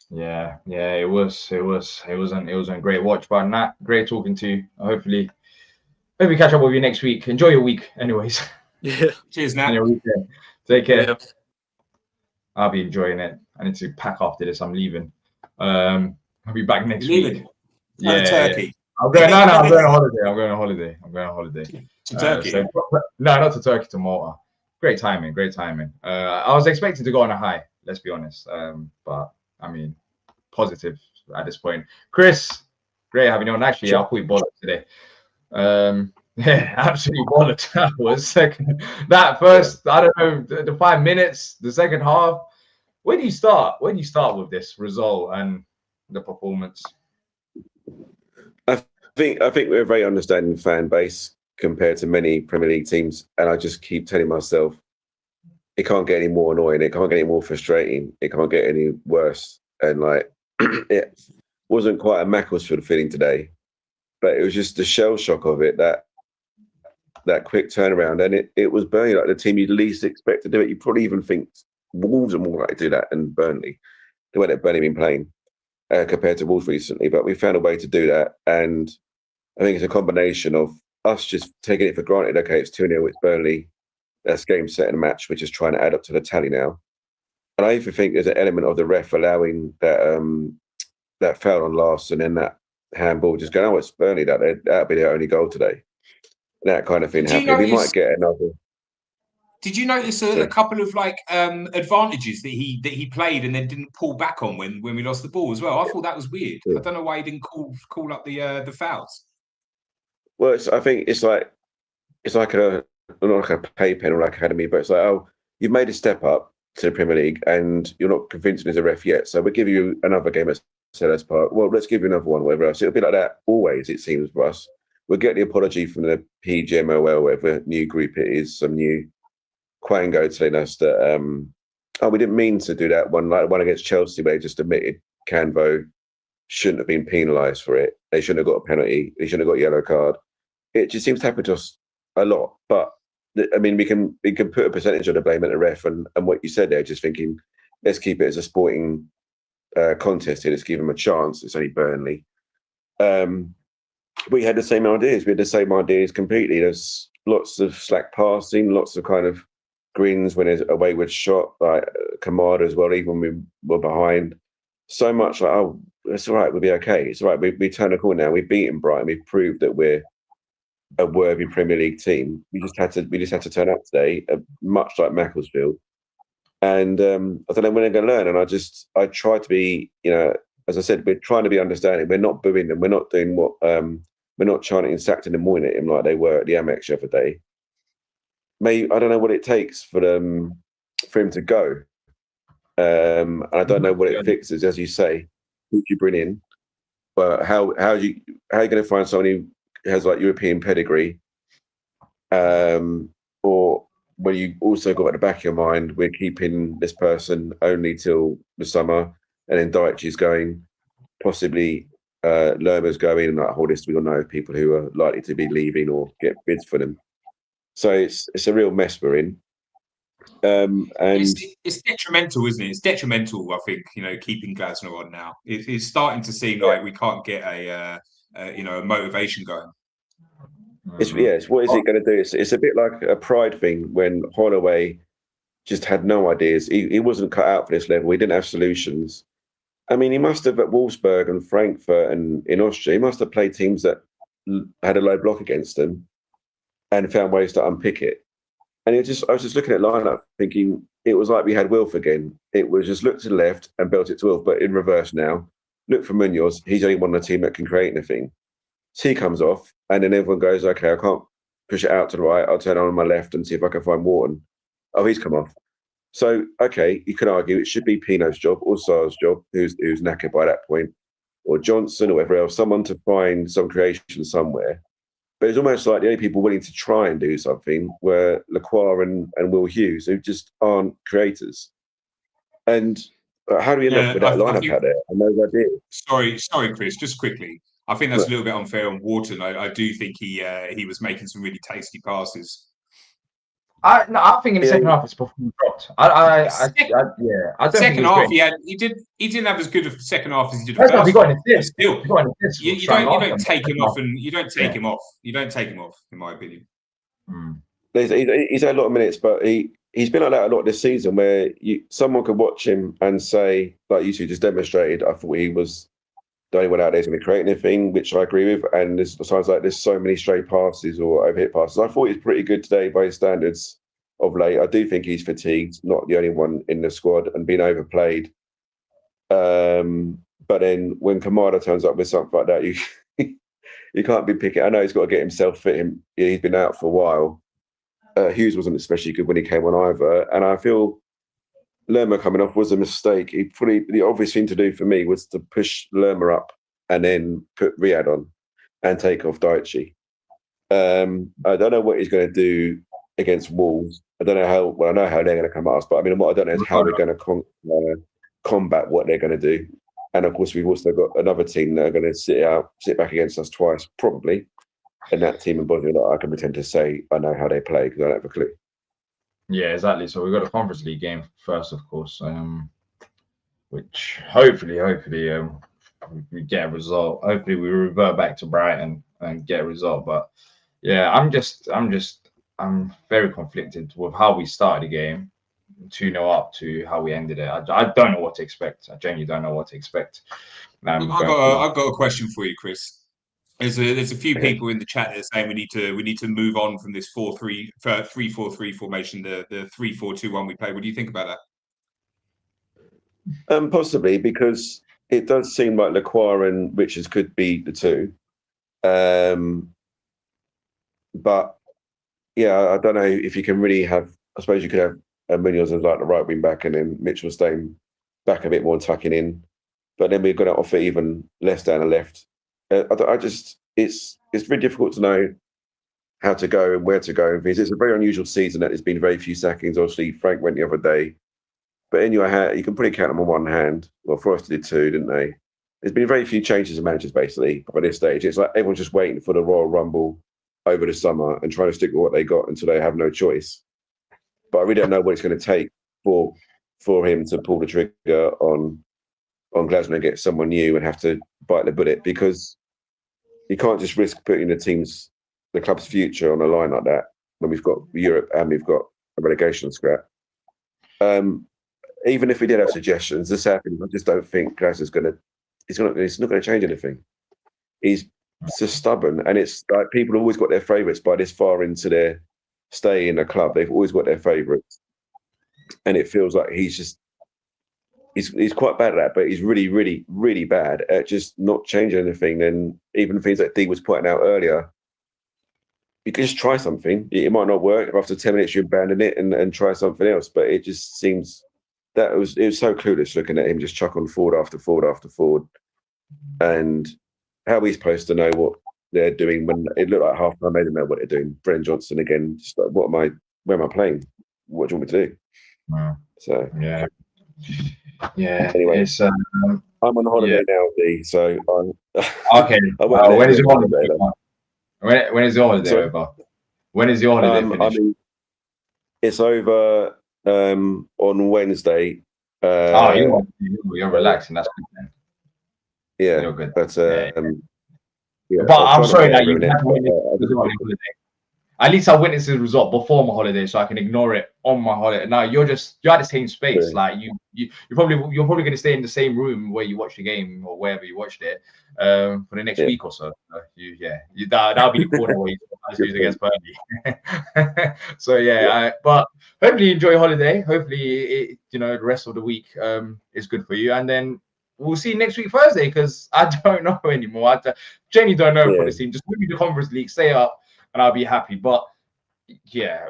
Yeah, it was. It wasn't a great watch, but Nat, great talking to you. Hopefully maybe catch up with you next week. Enjoy your week, anyways. Yeah. Cheers, Nat. Take care. Yeah. I'll be enjoying it. I need to pack after this. I'm leaving. I'll be back next week. Yeah, Turkey. I'm going. No, I'm going on holiday. I'm going on holiday. To Turkey. No, not to Turkey. To Malta. Great timing. I was expecting to go on a high. Let's be honest. But I mean, positive at this point. Chris, great having you on. Actually, I'll call you bollocks today. Yeah, absolutely bollocks. That was second. That first, I don't know, the 5 minutes, the second half. Where do you start? Where do you start with this result and the performance? I think we're a very understanding fan base compared to many Premier League teams, and I just keep telling myself it can't get any more annoying, it can't get any more frustrating, it can't get any worse. And it wasn't quite a Macclesfield feeling today, but it was just the shell shock of it, that quick turnaround, and it was Burnley, like the team you'd least expect to do it. You probably even think Wolves are more likely to do that than Burnley, the way that Burnley been playing compared to Wolves recently. But we found a way to do that, and I think it's a combination of us just taking it for granted. Okay, it's 2-0, it's Burnley, that's game, set, and match. We're just trying to add up to the tally now. And I even think there's an element of the ref allowing that foul on Larson and that handball, just going, oh, it's Burnley, that'll be their only goal today. That kind of thing happening. We might get another. Did you notice a couple of advantages that he played and then didn't pull back on when we lost the ball as well? I thought that was weird. Yeah. I don't know why he didn't call up the fouls. Well, I think it's like not like a playpen or like academy, but it's like, oh, you've made a step up to the Premier League and you're not convincing as a ref yet, so we'll give you another game at Selhurst Park. Well, let's give you another one, whatever else. It'll be like that always, it seems, for us. We'll get the apology from the PGMOL, whatever new group it is, some new Quango telling us that, we didn't mean to do that one, like the one against Chelsea, where they just admitted Canvo shouldn't have been penalised for it. They shouldn't have got a penalty. They shouldn't have got a yellow card. It just seems to happen to us a lot. But, I mean, we can put a percentage of the blame at the ref, and what you said there, just thinking, let's keep it as a sporting contest here. Let's give them a chance. It's only Burnley. We had the same ideas. We had the same ideas completely. There's lots of slack passing, lots of kind of grins when there's a wayward shot, like Kamada as well, even when we were behind. So much like, oh, it's all right, we'll be okay. It's all right, we turn a corner now. We've beaten Brighton. We've proved that we're a worthy Premier League team. We just had to turn up today, much like Macclesfield. And I don't know when they're going to learn. And I try to be, as I said, we're trying to be understanding. We're not booing them. We're not doing what, we're not chanting and sacked in the morning at him like they were at the Amex the other day. I don't know what it takes for him to go. And I don't know what it fixes, as you say, who you bring in. But how are you going to find someone who has like European pedigree, or when you also got at the back of your mind, we're keeping this person only till the summer, and then Daichi's going, possibly Lerma's going, and that whole list we all know of people who are likely to be leaving or get bids for them. So it's a real mess we're in. And it's detrimental, isn't it? It's detrimental, I think, keeping Glasner on now. It's starting to seem like we can't get a motivation going. It's what is it going to do? It's a bit like a pride thing when Holloway just had no ideas. He wasn't cut out for this level. He didn't have solutions. I mean, he must have at Wolfsburg and Frankfurt and in Austria, he must have played teams that had a low block against them and found ways to unpick it. And I was just looking at lineup thinking it was like we had Wilf again. It was just look to the left and belt it to Wilf, but in reverse now. Look for Munoz. He's the only one on the team that can create anything. So he comes off, and then everyone goes, okay, I can't push it out to the right. I'll turn on my left and see if I can find Wharton. Oh, he's come off. So, okay, you can argue it should be Pino's job or Sar's job, who's knackered by that point, or Johnson or whatever else, someone to find some creation somewhere. But it's almost like the only people willing to try and do something were Lacroix and Will Hughes, who just aren't creators. And how do we end up with that lineup out there? And no idea. Sorry, Chris, just quickly. I think that's a little bit unfair on Wharton. I do think he was making some really tasty passes. I think in the second half his performance dropped. I don't second think half he didn't have as good a second half as he did the first first. He got an assist. Still, he got an assist. You don't take him off, and you don't take him off. You don't take him off, in my opinion. He's had a lot of minutes, but he's been like that a lot this season, where someone could watch him and say, like you two just demonstrated, I thought he was the only one out there who's going to create anything, which I agree with. And there's sounds like there's so many stray passes or overhit passes. I thought he's pretty good today by his standards of late. I do think he's fatigued, not the only one in the squad, and being overplayed. But then when Kamada turns up with something like that, you can't be picking. I know he's got to get himself fit. He's been out for a while. Hughes wasn't especially good when he came on either, and I feel Lerma coming off was a mistake. The obvious thing to do for me was to push Lerma up and then put Riyad on and take off Daichi. I don't know what he's going to do against Wolves. I don't know how. Well, I know how they're going to come at us, but I mean, what I don't know is how they're going to combat what they're going to do. And of course, we've also got another team that are going to sit back against us twice, probably. And that team in Bosnia, I can pretend to say I know how they play because I don't have a clue. Yeah, exactly. So we've got a Conference League game first, of course, which hopefully we get a result. Hopefully we revert back to Brighton and get a result. But yeah, I'm very conflicted with how we started the game, 2-0 up, to how we ended it. I don't know what to expect. I genuinely don't know what to expect. I've got a question for you, Chris. There's a few people in the chat that are saying we need to move on from this 3-4-3 formation, the 3-4-2-1 we play. What do you think about that? Possibly, because it does seem like Lacroix and Richards could be the two. But yeah, I don't know if you can really have. I suppose you could have Munoz as like the right wing back, and then Mitchell staying back a bit more and tucking in. But then we're going to offer even less down the left. It's very difficult to know how to go and where to go. It's a very unusual season that there's been very few sackings. Obviously, Frank went the other day, but in your hand, you can probably count them on one hand. Well, Forrester did too, didn't they? There's been very few changes of managers basically by this stage. It's like everyone's just waiting for the Royal Rumble over the summer and trying to stick with what they got until they have no choice. But I really don't know what it's going to take for him to pull the trigger on Glasner and get someone new and have to bite the bullet, because you can't just risk putting the club's future on a line like that when we've got Europe and we've got a relegation scrap. Even if we did have suggestions, this happened. I just don't think Glasner's it's not going to change anything. He's just stubborn, and it's like people have always got their favourites by this far into their stay in a club. They've always got their favourites, and it feels like he's quite bad at that, but he's really, really, really bad at just not changing anything. And even things that Dee was pointing out earlier, you can just try something. It might not work. If after 10 minutes you abandon it and try something else, but it just seems it was so clueless looking at him just chuck on forward after forward after forward, and how he's supposed to know what they're doing when it looked like half time. They didn't know what they're doing. Brennan Johnson again. Just like, where am I playing? What do you want me to do? So yeah. Anyway, It's I'm on holiday now, Lee. So okay. When is your holiday? When is your holiday Sorry? over? When is your holiday finished? I mean, it's over on Wednesday. You're relaxing. That's good then. Yeah, You're good. But yeah, but I'm sorry that you had to witness on holiday. At least I witnessed the result before my holiday, so I can ignore it on my holiday. Now you're at the same space. Like you're probably going to stay in the same room where you watch the game or wherever you watched it for the next week or so. That'll be the corner where you lose against Burnley. So but hopefully you enjoy your holiday. Hopefully the rest of the week is good for you, and then we'll see next week Thursday, because I don't know anymore. I genuinely don't know for this team. Just win me the Conference League, stay up, and I'll be happy. But yeah,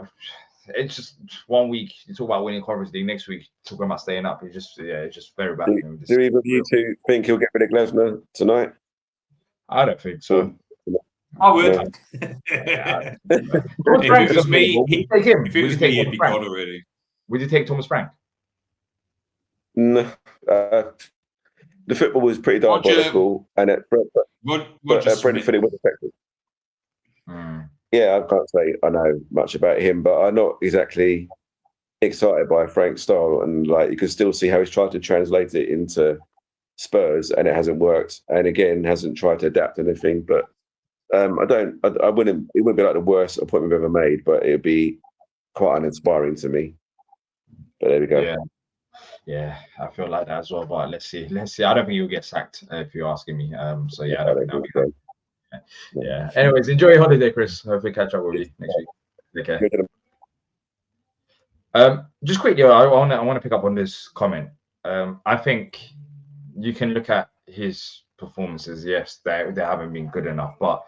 it's just 1 week you talk about winning Conference League, next week talking about staying up. It's just very bad. Do either of you two think he'll get rid of Glasner tonight? I don't think so. I would. No. If it was me, he'd be gone already. Would you take Thomas Frank? No. The football was pretty diabolical, and at Brentford it was effective. Yeah, I can't say I know much about him, but I'm not exactly excited by Frank's style, and like you can still see how he's tried to translate it into Spurs, and it hasn't worked. And again, hasn't tried to adapt anything. But I wouldn't. It wouldn't be like the worst appointment we've ever made, but it'd be quite uninspiring to me. But there we go. Yeah, I feel like that as well. But let's see. I don't think he'll get sacked if you're asking me. I don't think that'll be good. Yeah. Anyways, enjoy your holiday, Chris. Hopefully catch up with you next week. Take care. Just quickly, I want to pick up on this comment. I think you can look at his performances. Yes, they haven't been good enough, but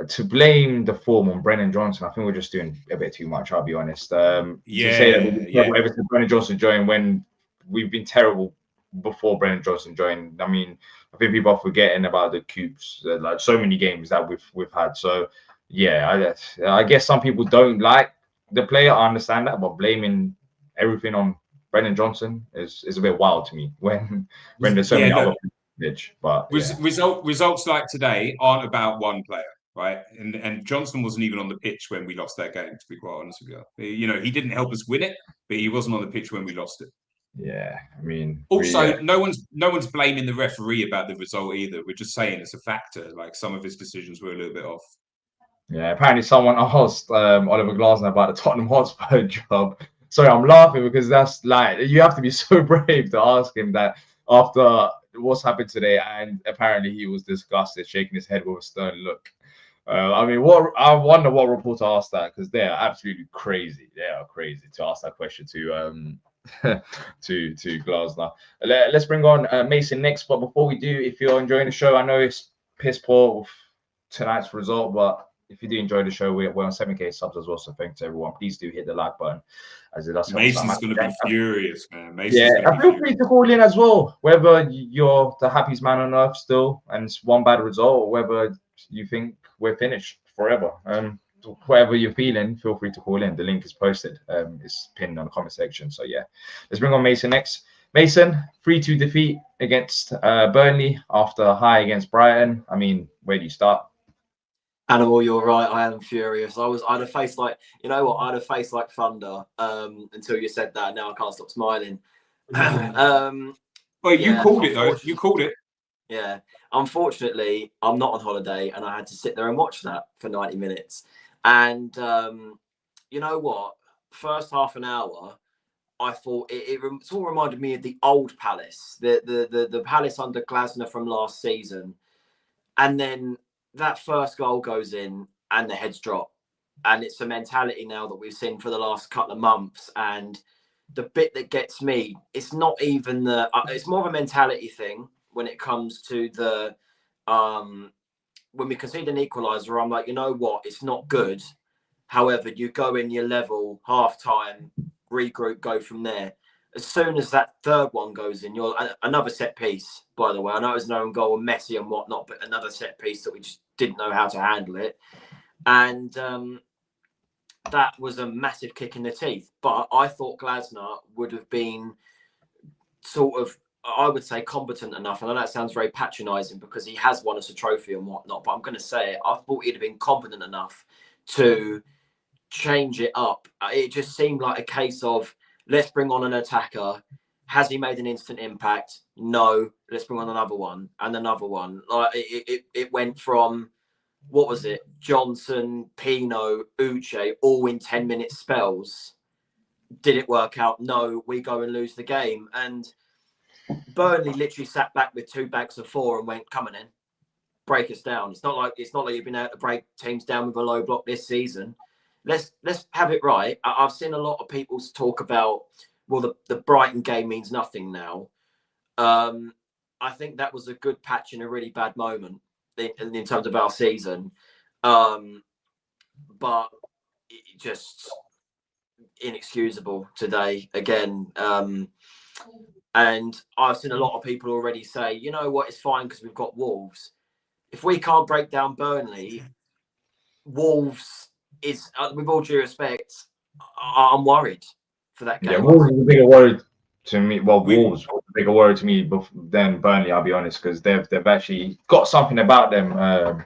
to blame the form on Brennan Johnson, I think we're just doing a bit too much. I'll be honest. To say that ever since Brennan Johnson joined, when we've been terrible before Brennan Johnson joined. I mean, I think people are forgetting about the coops, like so many games that we've had. So yeah, I guess some people don't like the player. I understand that, but blaming everything on Brennan Johnson is a bit wild to me when there's so many other pitch. But results like today aren't about one player, right? And Johnson wasn't even on the pitch when we lost that game, to be quite honest with you. He didn't help us win it, but he wasn't on the pitch when we lost it. Yeah, I mean, also no one's blaming the referee about the result either. We're just saying it's a factor. Like some of his decisions were a little bit off. Yeah, apparently someone asked Oliver Glasner about the Tottenham Hotspur job. Sorry, I'm laughing because that's like, you have to be so brave to ask him that after what's happened today, and apparently he was disgusted, shaking his head with a stern look. I mean, I wonder what reporter asked that, because they are absolutely crazy. They are crazy to ask that question to to Glasner. Let's bring on Mason next. But before we do, if you're enjoying the show, I know it's piss poor with tonight's result, but if you do enjoy the show, we're on 7K subs as well. So thanks to everyone. Please do hit the like button, as it does help. Mason's going to be furious, man. Feel free to call in as well, whether you're the happiest man on earth still and it's one bad result, or whether you think we're finished forever. Whatever you're feeling, feel free to call in. The link is posted. It's pinned on the comment section. So yeah, let's bring on Mason next. Mason, 3-2 defeat against Burnley after a high against Brighton. I mean, where do you start? Animal, you're right. I am furious. I'd have faced like, I'd have faced like thunder until you said that. Now I can't stop smiling. Well, you called it though. You called it. Yeah. Unfortunately, I'm not on holiday, and I had to sit there and watch that for 90 minutes. And you know what? First half an hour, I thought it all reminded me of the old Palace, the Palace under Glasner from last season. And then that first goal goes in and the heads drop. And it's a mentality now that we've seen for the last couple of months. And the bit that gets me, it's not even it's more of a mentality thing when it comes to the, when we concede an equaliser, I'm like, you know what, it's not good. However, you go in your level, half-time, regroup, go from there. As soon as that third one goes in, you're another set piece, by the way. I know it was an own goal and Messi and whatnot, but another set piece that we just didn't know how to handle it. And that was a massive kick in the teeth. But I thought Glasner would have been sort of, I would say, competent enough. And I know that sounds very patronising because he has won us a trophy and whatnot, but I'm going to say it. I thought he'd have been competent enough to change it up. It just seemed like a case of, let's bring on an attacker. Has he made an instant impact? No. Let's bring on another one and another one. Like it went from, what was it? Johnson, Pino, Uche, all in 10-minute spells. Did it work out? No. We go and lose the game. And Burnley literally sat back with 2 bags of 4 and went, come on in, break us down. It's not like you've been able to break teams down with a low block this season. Let's have it right. I've seen a lot of people talk about, well, the Brighton game means nothing now. I think that was a good patch in a really bad moment in terms of our season. But it just inexcusable today again. And I've seen a lot of people already say, you know what, it's fine because we've got Wolves. If we can't break down Burnley, Wolves is, with all due respect, I'm worried for that game. Yeah, Wolves is a bigger worry to me. Well, Wolves was a bigger worry to me than Burnley, I'll be honest, because they've actually got something about them,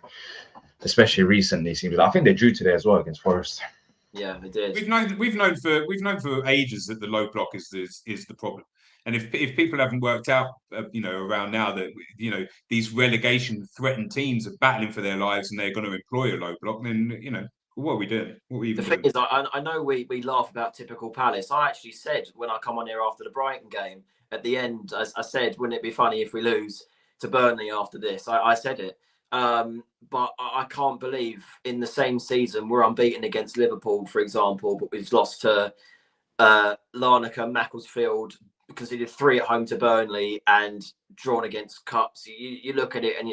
especially recently. Seems like. I think they drew today as well against Forest. Yeah, they did. We've known for ages that the low block is the problem. And if people haven't worked out, around now that these relegation threatened teams are battling for their lives and they're going to employ a low block, then what are we doing? What are we even doing? The thing is, I know we laugh about typical Palace. I actually said when I come on here after the Brighton game at the end, I said, wouldn't it be funny if we lose to Burnley after this? I said it. But I can't believe in the same season we're unbeaten against Liverpool, for example, but we've lost to Larnaca, Macclesfield, conceded 3 at home to Burnley and drawn against Cups. You look at it and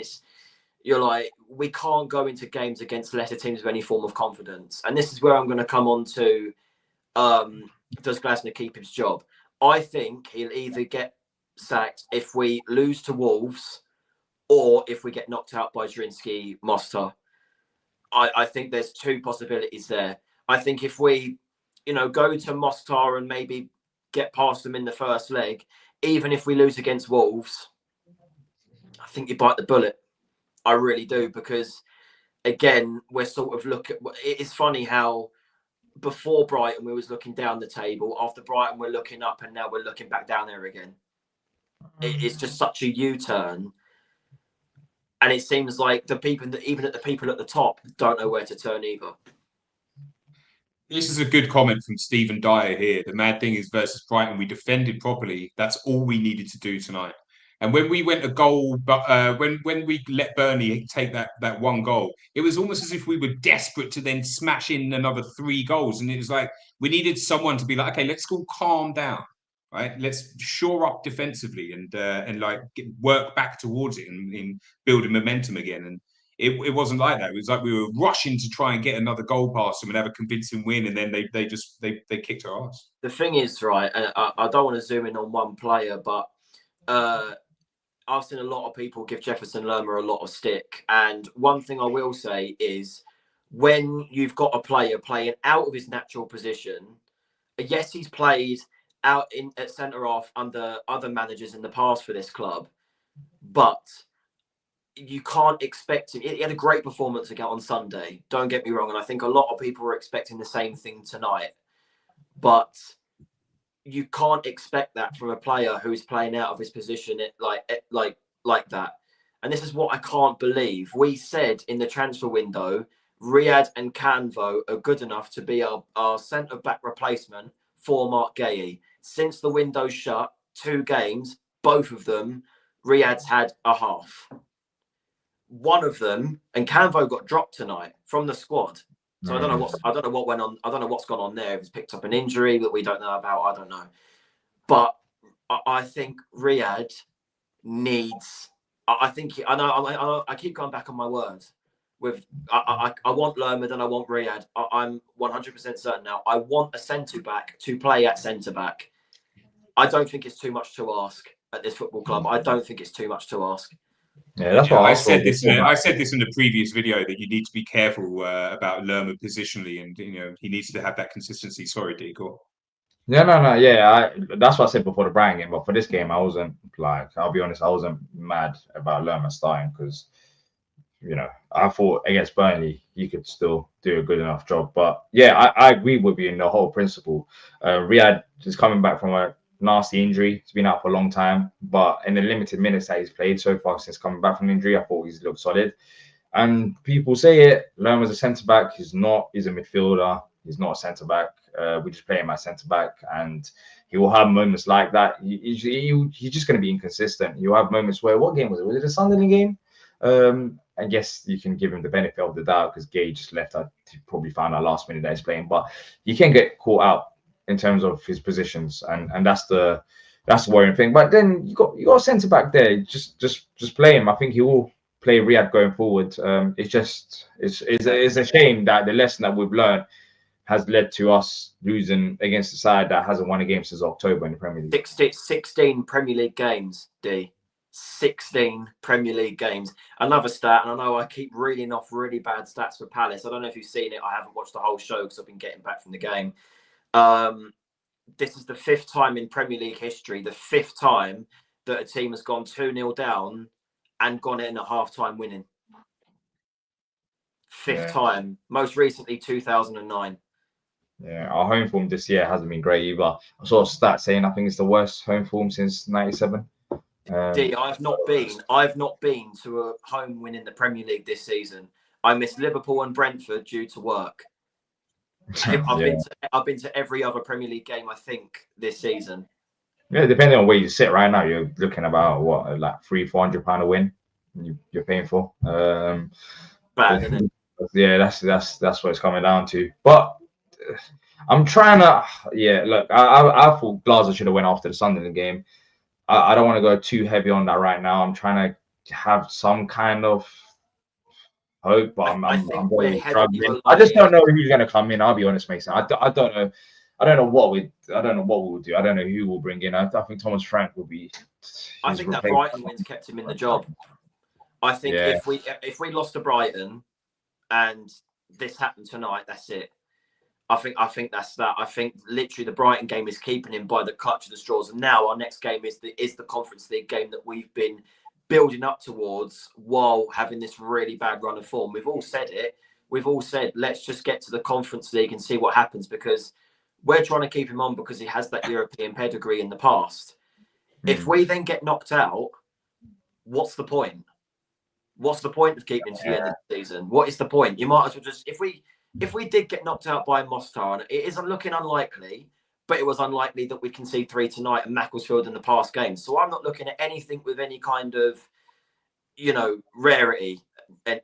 you're like, we can't go into games against lesser teams with any form of confidence. And this is where I'm going to come on to, does Glasner keep his job? I think he'll either get sacked if we lose to Wolves or if we get knocked out by Zrinski, Mostar. I think there's 2 possibilities there. I think if we, go to Mostar and maybe get past them in the first leg, even if we lose against Wolves, I think you bite the bullet. I really do, because again, we're sort of it's funny how before Brighton we was looking down the table, after Brighton we're looking up, and now we're looking back down there again. It's just such a U-turn. And it seems like the people at the top don't know where to turn either. This is a good comment from Stephen Dyer here. The mad thing is versus Brighton, we defended properly. That's all we needed to do tonight. And when we went a goal, but when we let Burnley take that 1 goal, it was almost as if we were desperate to then smash in another 3 goals. And it was like we needed someone to be like, okay, let's go calm down, right? Let's shore up defensively and work back towards it and building momentum again. And it wasn't like that. It was like we were rushing to try and get another goal past them and have a convincing win, and then they kicked our ass. The thing is, right, and I don't want to zoom in on one player, but I've seen a lot of people give Jefferson Lerma a lot of stick. And one thing I will say is, when you've got a player playing out of his natural position, yes, he's played out at centre-half under other managers in the past for this club, but you can't expect him. He had a great performance again on Sunday. Don't get me wrong. And I think a lot of people were expecting the same thing tonight. But you can't expect that from a player who is playing out of his position like that. And this is what I can't believe. We said in the transfer window, Riyad and Canvo are good enough to be our centre-back replacement for Mark Guéhi. Since the window shut, 2 games, both of them, Riyad's had a half. One of them, and Canvo got dropped tonight from the squad. So I don't know what went on. I don't know what's gone on there. If he's picked up an injury that we don't know about, I don't know. But I think Riyad needs. I keep going back on my words. I want Lerma and I want Riyad. I'm 100% certain now. I want a centre back to play at centre back. I don't think it's too much to ask at this football club. I don't think it's too much to ask. Yeah, that's what I I said saw this. before. I said this in the previous video that you need to be careful about Lerma positionally, and he needs to have that consistency. Sorry, Deco. No. Yeah, that's what I said before the Brighton game. But for this game, I wasn't like, I'll be honest, I wasn't mad about Lerma starting because, I thought against Burnley, he could still do a good enough job. But yeah, I agree with you in the whole principle. Riyad is coming back from a nasty injury. He's been out for a long time. But in the limited minutes that he's played so far since coming back from injury, I thought he's looked solid. And people say it, Lerma's a centre back. He's not. He's a midfielder. He's not a centre back. We just play him at centre back, and he will have moments like that. He's just going to be inconsistent. You'll have moments where, what game was it? Was it a Sunderland game? I guess you can give him the benefit of the doubt because Gay just left. I probably found out last minute that he's playing, but you can get caught out in terms of his positions, and that's the worrying thing. But then you got a centre back there. Just play him. I think he will play Riyad going forward. It's a shame that the lesson that we've learned has led to us losing against a side that hasn't won a game since October in the Premier League. 16 Premier League games, D. 16 Premier League games. Another stat, and I know I keep reading off really bad stats for Palace. I don't know if you've seen it. I haven't watched the whole show because I've been getting back from the game. This is the 5th time in Premier League history, the 5th time that a team has gone 2-0 down and gone in at half-time winning. 5th time. Most recently, 2009. Yeah, our home form this year hasn't been great either. I saw a stat saying I think it's the worst home form since '97. I've not been to a home win in the Premier League this season. I missed Liverpool and Brentford due to work. I've been to every other Premier League game, I think, this season. Yeah, depending on where you sit right now, you're looking about what, like £300-400 a win you're paying for. Bad, isn't it? Yeah, that's what it's coming down to. But I'm trying to, look, I thought Glasgow should have went after the Sunderland game. I don't want to go too heavy on that right now. I'm trying to have some kind of hope, but I'm very struggling. I just don't know who's going to come in. I'll be honest, Mason. I don't know. I don't know what we will do. I don't know who we'll bring in. I think Thomas Frank will be. I think that Brighton wins kept him in the job. I think if we lost to Brighton and this happened tonight, that's it. I think that's that. I think literally the Brighton game is keeping him by the clutch of the straws. And now our next game is the Conference League game that we've been building up towards while having this really bad run of form. We've all said it. We've all said, let's just get to the Conference League and see what happens, because we're trying to keep him on because he has that European pedigree in the past. If we then get knocked out, what's the point? What's the point of keeping to the end of the season? What is the point? You might as well just, if we did get knocked out by Mostar, and it isn't looking unlikely, but it was unlikely that we concede 3 tonight and Macclesfield in the past games. So I'm not looking at anything with any kind of, rarity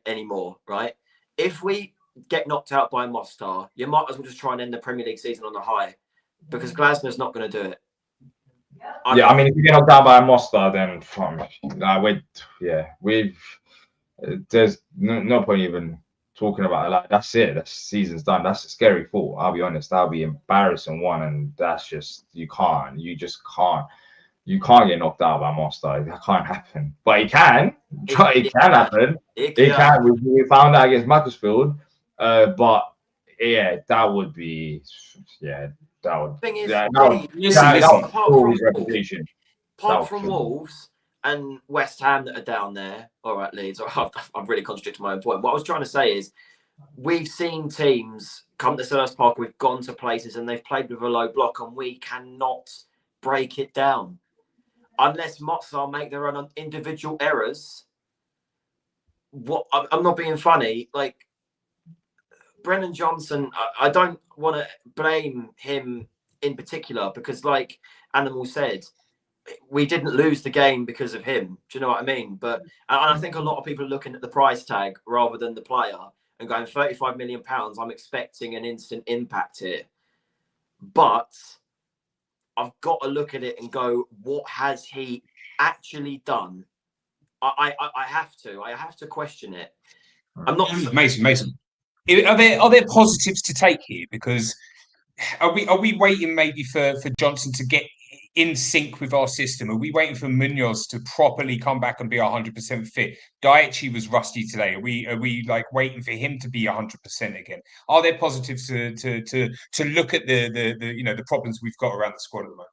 anymore, right? If we get knocked out by Mostar, you might as well just try and end the Premier League season on a high, because Glasnow's not going to do it. I mean, if you get knocked out by Mostar, then there's no point even talking about it. Like, that's it. That season's done. That's a scary thought. I'll be honest. That'll be embarrassing one, and that's just you just can't get knocked out by Mostar. That can't happen. But it can. It can happen. It can. We found that against Macclesfield. But yeah, that would be that would. Thing is, apart from Wolves and West Ham that are down there, all right, Leeds. I've really contradicted my own point. What I was trying to say is, we've seen teams come to Selhurst Park. We've gone to places and they've played with a low block, and we cannot break it down unless Mozart make their own individual errors. I'm not being funny. Like Brennan Johnson, I don't want to blame him in particular, because, like Animal said, we didn't lose the game because of him. Do you know what I mean? But and I think a lot of people are looking at the price tag rather than the player and going, £35 million. I'm expecting an instant impact here. But I've got to look at it and go, what has he actually done? I have to question it. I'm not Mason. Are there positives to take here? Because are we waiting maybe for Johnson to get in sync with our system? Are we waiting for Munoz to properly come back and be 100% fit? Daichi was rusty today. Are we like waiting for him to be 100% again? Are there positives to look at the the problems we've got around the squad at the moment?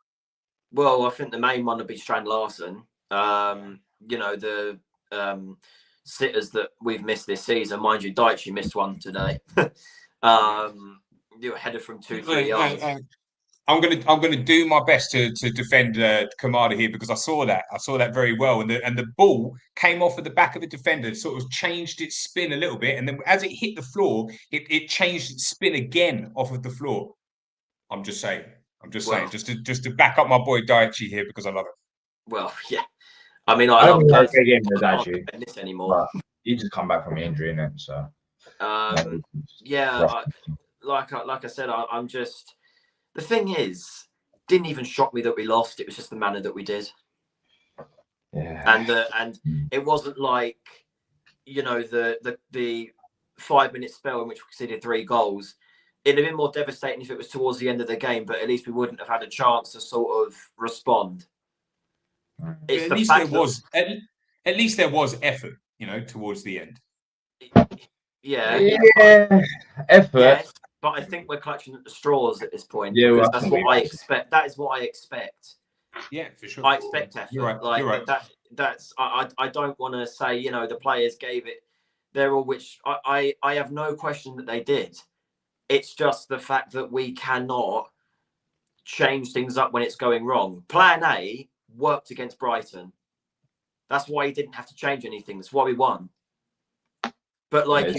Well, I think the main one would be Strand Larsen. The sitters that we've missed this season, mind you, Daichi missed one today. You were headed from 2-3 yards. I'm gonna do my best to defend Kamada here, because I saw that very well, and the ball came off at the back of the defender, sort of changed its spin a little bit, and then as it hit the floor, it changed its spin again off of the floor. I'm just saying, just to back up my boy Daichi here, because I love it. Well, yeah. I mean, I I love don't Gaz. think game I with can't Daichi, defend this anymore. he just come back from injury, innit? So like I said, I'm just. The thing is, didn't even shock me that we lost. It was just the manner that we did. Yeah. And it wasn't like, the 5-minute spell in which we conceded 3 goals. It'd have been more devastating if it was towards the end of the game, but at least we wouldn't have had a chance to sort of respond. At least there was effort, towards the end. Yeah. Effort. Yes, but I think we're clutching at the straws at this point. Yeah, because that's what I expect. That is what I expect. Yeah, for sure. I expect effort. You're right. That's I don't want to say, the players gave it their all, which I have no question that they did. It's just the fact that we cannot change things up when it's going wrong. Plan A worked against Brighton. That's why he didn't have to change anything. That's why we won. But like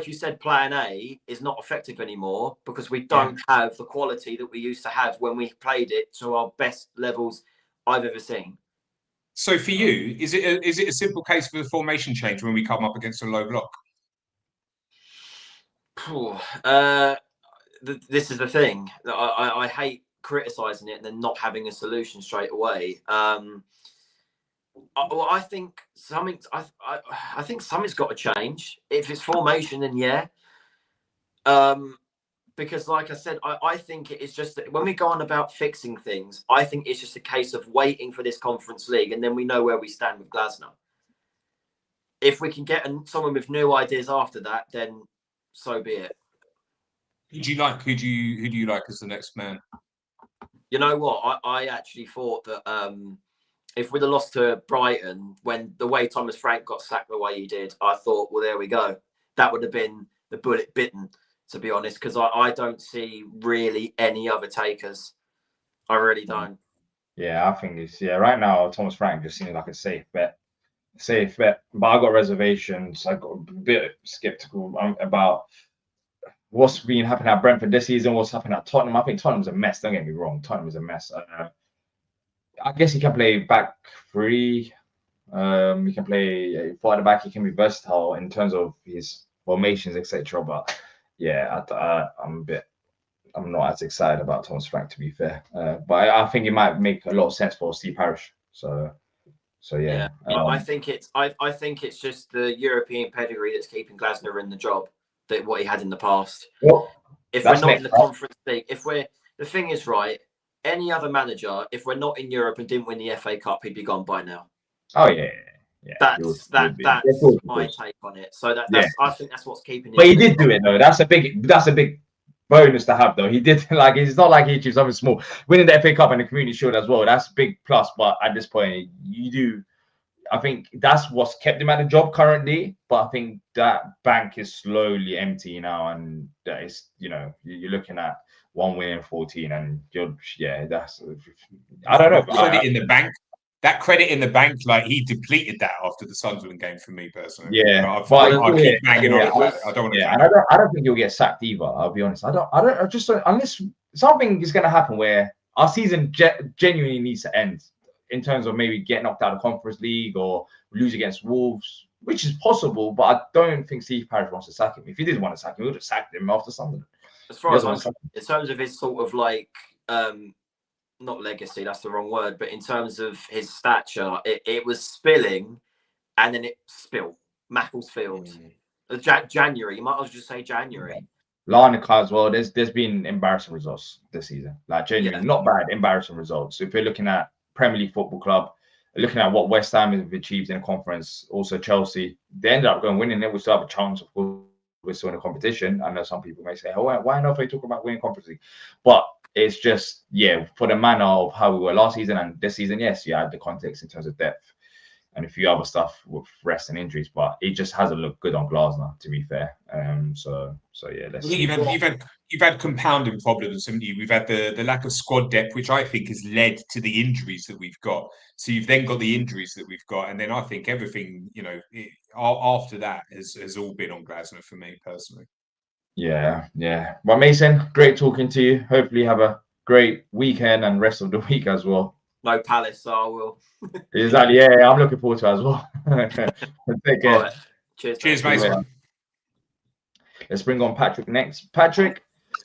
you said, Plan A is not effective anymore because we don't have the quality that we used to have when we played it to our best levels I've ever seen. So for you, is it a simple case for the formation change when we come up against a low block? This is the thing. I hate criticizing it and then not having a solution straight away. I think something's got to change. If it's formation, then yeah. Because like I said, I think it is just that when we go on about fixing things, I think it's just a case of waiting for this Conference League, and then we know where we stand with Glasner. If we can get someone with new ideas after that, then so be it. Who do you like as the next man? You know what? I actually thought that if we'd have lost to Brighton, when the way Thomas Frank got sacked the way he did, I thought, well, there we go. That would have been the bullet bitten, to be honest, because I don't see really any other takers. I really don't. Yeah, I think it's right now Thomas Frank just seems like a safe bet. But I got reservations. I got a bit skeptical about what's been happening at Brentford this season, what's happening at Tottenham. I think Tottenham's a mess. Don't get me wrong, Tottenham is a mess. I guess he can play back three. He can play 4 at the back. He can be versatile in terms of his formations, etc. But yeah, I'm not as excited about Thomas Frank, to be fair. But I think it might make a lot of sense for Steve Parish. So yeah. I think it's just the European pedigree that's keeping Glasner in the job, that what he had in the past. Well, if we're not in the Conference League, the thing is, right, any other manager, if we're not in Europe and didn't win the FA Cup, he'd be gone by now. Oh yeah. That's my take on it. So I think that's what's keeping him. But he did do it though. That's a big bonus to have though. He did it's not like he achieved something small. Winning the FA Cup and the Community Shield as well. That's a big plus. But at this point, I think that's what's kept him at the job currently. But I think that bank is slowly empty now, and that is, you're looking at 1 win in 14, and that's. I don't know. Credit in the bank. That credit in the bank, like he depleted that after the Sunderland game for me personally. Yeah, I keep banging on it. I don't want to. Yeah, and I don't think you'll get sacked either. I'll be honest. I don't unless something is going to happen where our season genuinely needs to end, in terms of maybe getting knocked out of the Conference League or lose against Wolves, which is possible. But I don't think Steve Parish wants to sack him. If he didn't want to sack him, he would have sacked him after Sunderland. As far as in terms of his sort of like. Not legacy, that's the wrong word, but in terms of his stature, it was spilling and then it spilled. Macclesfield. January, you might as well just say January. Larnaca as well. There's been embarrassing results this season. Like genuinely, not bad, embarrassing results. If you're looking at Premier League Football Club, looking at what West Ham have achieved in a conference, also Chelsea, they ended up going winning it. We still have a chance, of course. We're still in a competition. I know some people may say, "Oh, why not? If they talk about winning conference league," but it's just for the manner of how we were last season and this season. Yes, you had the context in terms of depth and a few other stuff with rest and injuries, but it just hasn't looked good on Glasner, to be fair. So yeah, let's see. You've had compounding problems, haven't you? We've had the lack of squad depth, which I think has led to the injuries that we've got. So you've then got the injuries that we've got, and then I think everything, after that has all been on Glasner for me personally. Yeah. Well, Mason, great talking to you. Hopefully, you have a great weekend and rest of the week as well. No Palace, so I will. Exactly. Yeah, I'm looking forward to it as well. Take care. Right. Cheers, Mason. Let's bring on Patrick next. Patrick.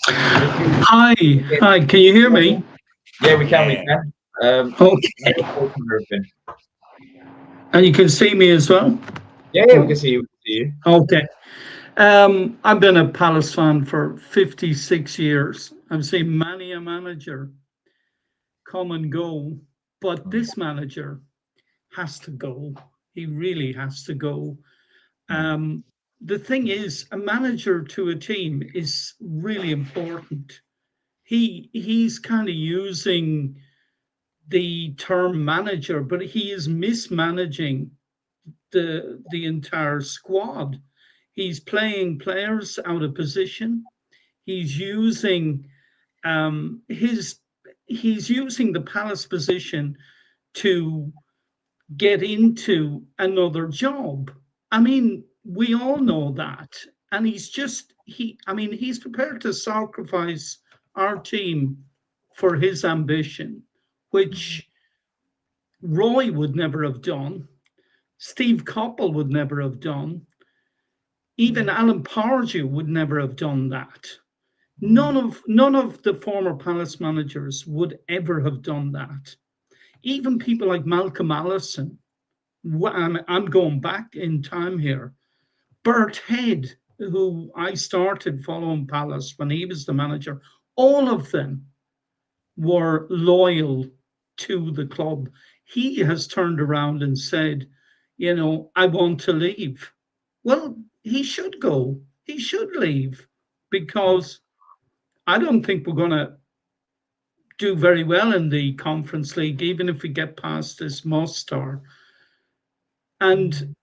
Hi. Can you hear me? Yeah, we can. Okay. And you can see me as well? Yeah, we can see you. Okay. I've been a Palace fan for 56 years. I've seen many a manager come and go, but this manager has to go. He really has to go. The thing is, a manager to a team is really important. He's kind of using the term manager, but he is mismanaging the entire squad. He's playing players out of position. He's using he's using the Palace position to get into another job. I mean, we all know that. And he's prepared to sacrifice our team for his ambition, which Roy would never have done. Steve Coppell would never have done. Even Alan Pardew would never have done that. None of the former Palace managers would ever have done that. Even people like Malcolm Allison, I'm going back in time here. Bert Head, who I started following Palace when he was the manager, all of them were loyal to the club. He has turned around and said, I want to leave. Well, he should go. He should leave, because I don't think we're going to do very well in the Conference League, even if we get past this muster. And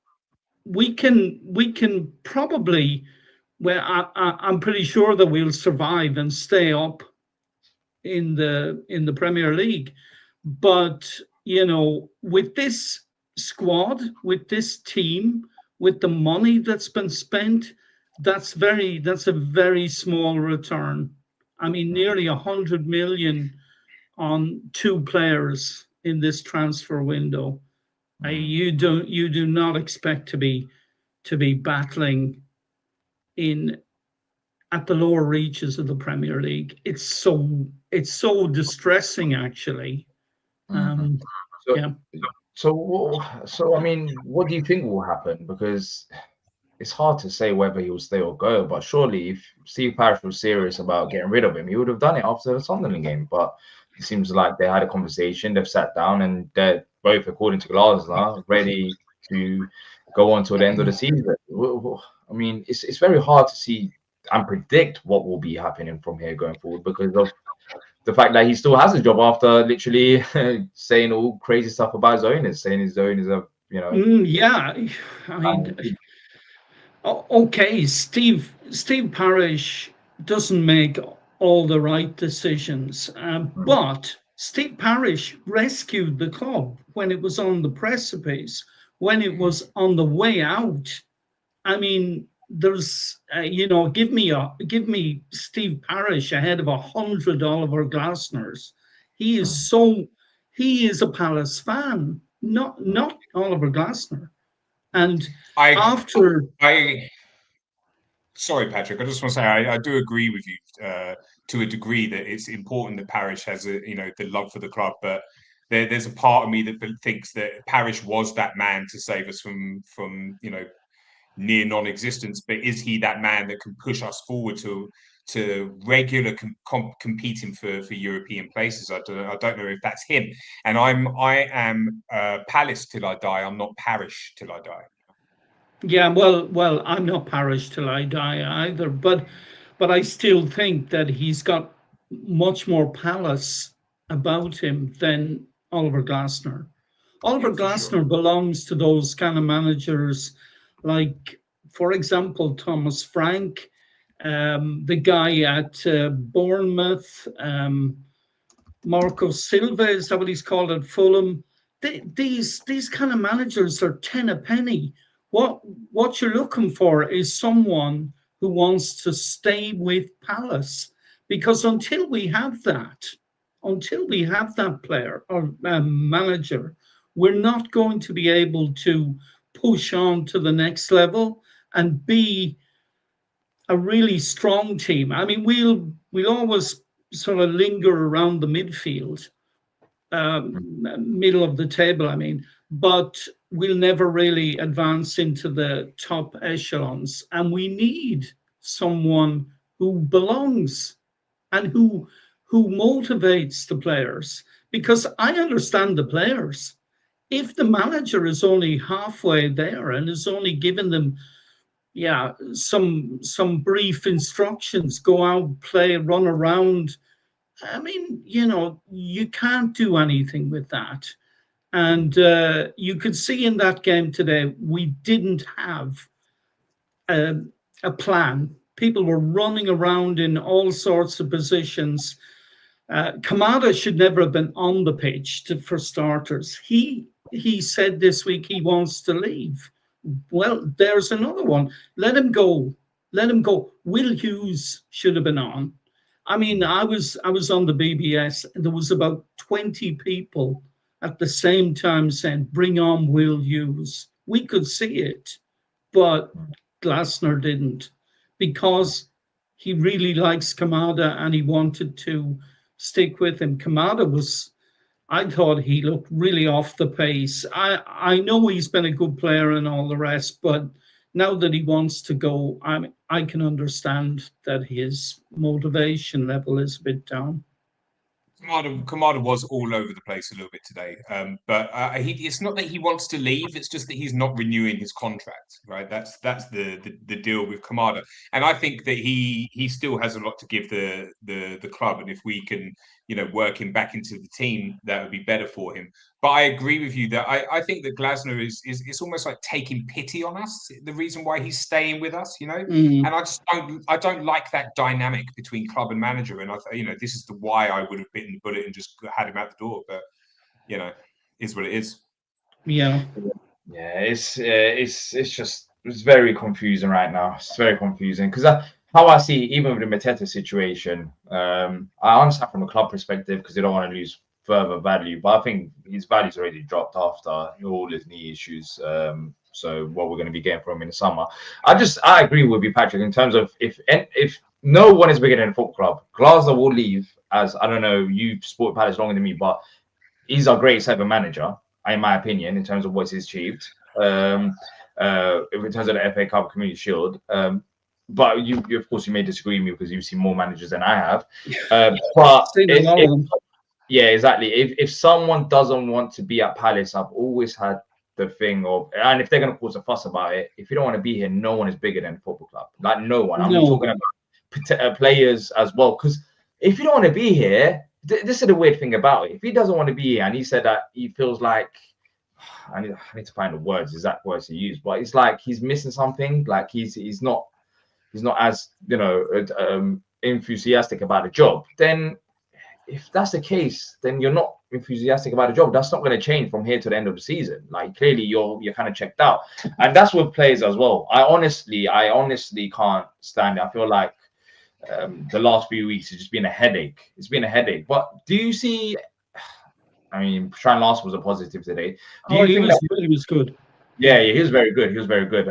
we can probably, I'm pretty sure that we'll survive and stay up in the Premier League. But with this squad, with this team, with the money that's been spent, that's a very small return. I mean, nearly 100 million on 2 players in this transfer window. You do not expect to be battling at the lower reaches of the Premier League. It's so distressing, actually. So I mean, what do you think will happen? Because it's hard to say whether he will stay or go. But surely, if Steve Parish was serious about getting rid of him, he would have done it after the Sunderland game. But it seems like they had a conversation, they've sat down, and they're both, according to Glasner, ready to go on to the end of the season. I mean, it's very hard to see and predict what will be happening from here going forward, because of the fact that he still has a job after literally saying all crazy stuff about his owners, saying his owners are, yeah, I mean, okay, Steve Parish doesn't make all the right decisions, but Steve Parish rescued the club when it was on the precipice, when it was on the way out. I mean, there's give me Steve Parish ahead of 100 Oliver Glasners. He is a Palace fan, not Oliver Glasner. And sorry, Patrick, I just want to say I do agree with you to a degree that it's important that Parish has the love for the club, but there's a part of me that thinks that Parish was that man to save us from near non-existence. But is he that man that can push us forward to to regular competing for European places. I don't know if that's him. And I am Palace till I die. I'm not Parish till I die. Yeah, well, I'm not Parish till I die either, but I still think that he's got much more Palace about him than Oliver Glasner. Oliver Yeah, for Glasner sure. belongs to those kind of managers, like, for example, Thomas Frank, the guy at Bournemouth, Marco Silva, is that what he's called at Fulham? These kind of managers are 10 a penny. What you're looking for is someone who wants to stay with Palace, because until we have that player or manager, we're not going to be able to push on to the next level and be a really strong team. I mean, we'll always sort of linger around the midfield, middle of the table, I mean, but we'll never really advance into the top echelons. And we need someone who belongs and who motivates the players. Because I understand the players. If the manager is only halfway there and is only giving them, yeah, some brief instructions, go out, play, run around, I mean, you can't do anything with that. And you could see in that game today, we didn't have a plan. People were running around in all sorts of positions. Kamada should never have been on the pitch for starters. He said this week he wants to leave. Well, there's another one. Let him go. Let him go. Will Hughes should have been on. I mean, I was on the BBS, and there was about 20 people at the same time saying, "Bring on Will Hughes." We could see it, but Glasner didn't, because he really likes Kamada and he wanted to stick with him. Kamada I thought he looked really off the pace. I know he's been a good player and all the rest, but now that he wants to go, I can understand that his motivation level is a bit down. Kamada was all over the place a little bit today, but it's not that he wants to leave; it's just that he's not renewing his contract. Right? That's the deal with Kamada, and I think that he still has a lot to give the club, and if we can work him back into the team, that would be better for him. But I agree with you that I think that Glasner is it's almost like taking pity on us. The reason why he's staying with us, and I don't like that dynamic between club and manager. And this is why I would have bitten the bullet and just had him out the door. But is what it is. Yeah. Yeah, it's very confusing right now. It's very confusing because how I see, even with the Mateta situation, I understand from a club perspective because they don't want to lose further value, but I think his value's already dropped after all his knee issues. So what we're going to be getting from him in the summer, I agree with you, Patrick, in terms of if no one is bigger than a football club, Glasner will leave. As I don't know, you've supported Palace longer than me, but he's our greatest ever manager, in my opinion, in terms of what he's achieved. In terms of the FA Cup, Community Shield. But you of course, you may disagree with me because you've seen more managers than I have. But yeah, exactly. If someone doesn't want to be at Palace, I've always had the thing of, and if they're going to cause a fuss about it, if you don't want to be here, no one is bigger than the football club. Like no one. I'm talking about players as well. Because if you don't want to be here, this is the weird thing about it. If he doesn't want to be here, and he said that he feels like, I need to find the exact words to use, but it's like he's missing something. Like he's not as enthusiastic about the job. Then if that's the case, then you're not enthusiastic about the job. That's not going to change from here to the end of the season. Like clearly you're kind of checked out, and that's with players as well. I honestly can't stand it. I feel like the last few weeks has just been a headache. It's been a headache. But do you see? I mean, Trent Larson was a positive today. Do you think he was good? Yeah, he was very good. He was very good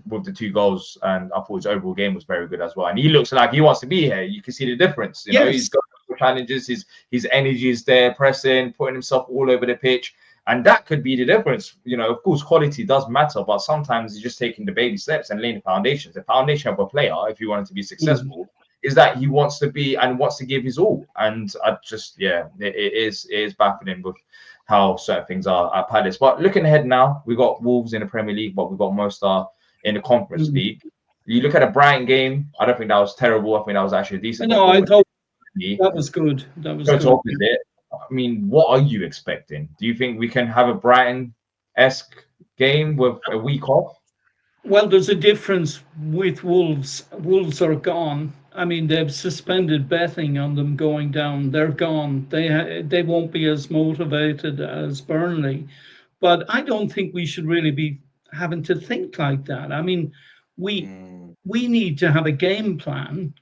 with the 2 goals, and I thought his overall game was very good as well. And he looks like he wants to be here. You can see the difference. You know, he's got challenges. His energy is there, pressing, putting himself all over the pitch, and that could be the difference. Of course, quality does matter, but sometimes you're just taking the baby steps and laying the foundations. The foundation of a player, if you want it to be successful, is that he wants to be and wants to give his all. And I just, yeah, it is baffling with how certain things are at Palace. But looking ahead now, we've got Wolves in the Premier League, but we've got Mostar in the Conference League. You look at a Brighton game, I don't think that was terrible. I think that was actually a decent. No, I thought that was good. That was good. Opposite. I mean, what are you expecting? Do you think we can have a Brighton-esque game with a week off? Well, there's a difference with Wolves. Wolves are gone. I mean, they've suspended betting on them going down. They're gone. They won't be as motivated as Burnley. But I don't think we should really be having to think like that. I mean, we need to have a game plan.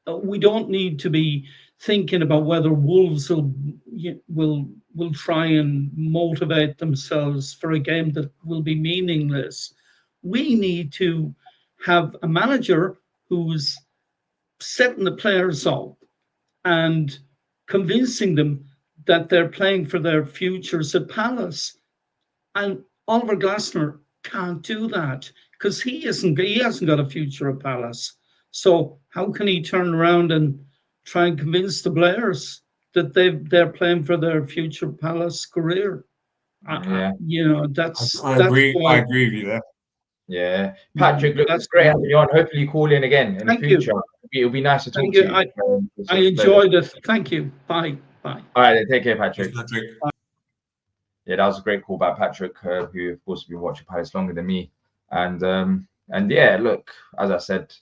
We don't need to be thinking about whether Wolves will try and motivate themselves for a game that will be meaningless. We need to have a manager who's setting the players up and convincing them that they're playing for their futures at Palace. And Oliver Glasner can't do that because he hasn't got a future at Palace. So how can he turn around and try and convince the players that they're playing for their future Palace career? You know, I agree with you there. Yeah, Patrick, look, it's great having you on. Hopefully, you call in again in the future. It'll be nice to talk to you. I enjoyed it. Thank you. Bye. All right, then, take care, Patrick. Thanks, Patrick. Yeah, that was a great call by Patrick, who of course has been watching Palace longer than me. And yeah, look, as I said,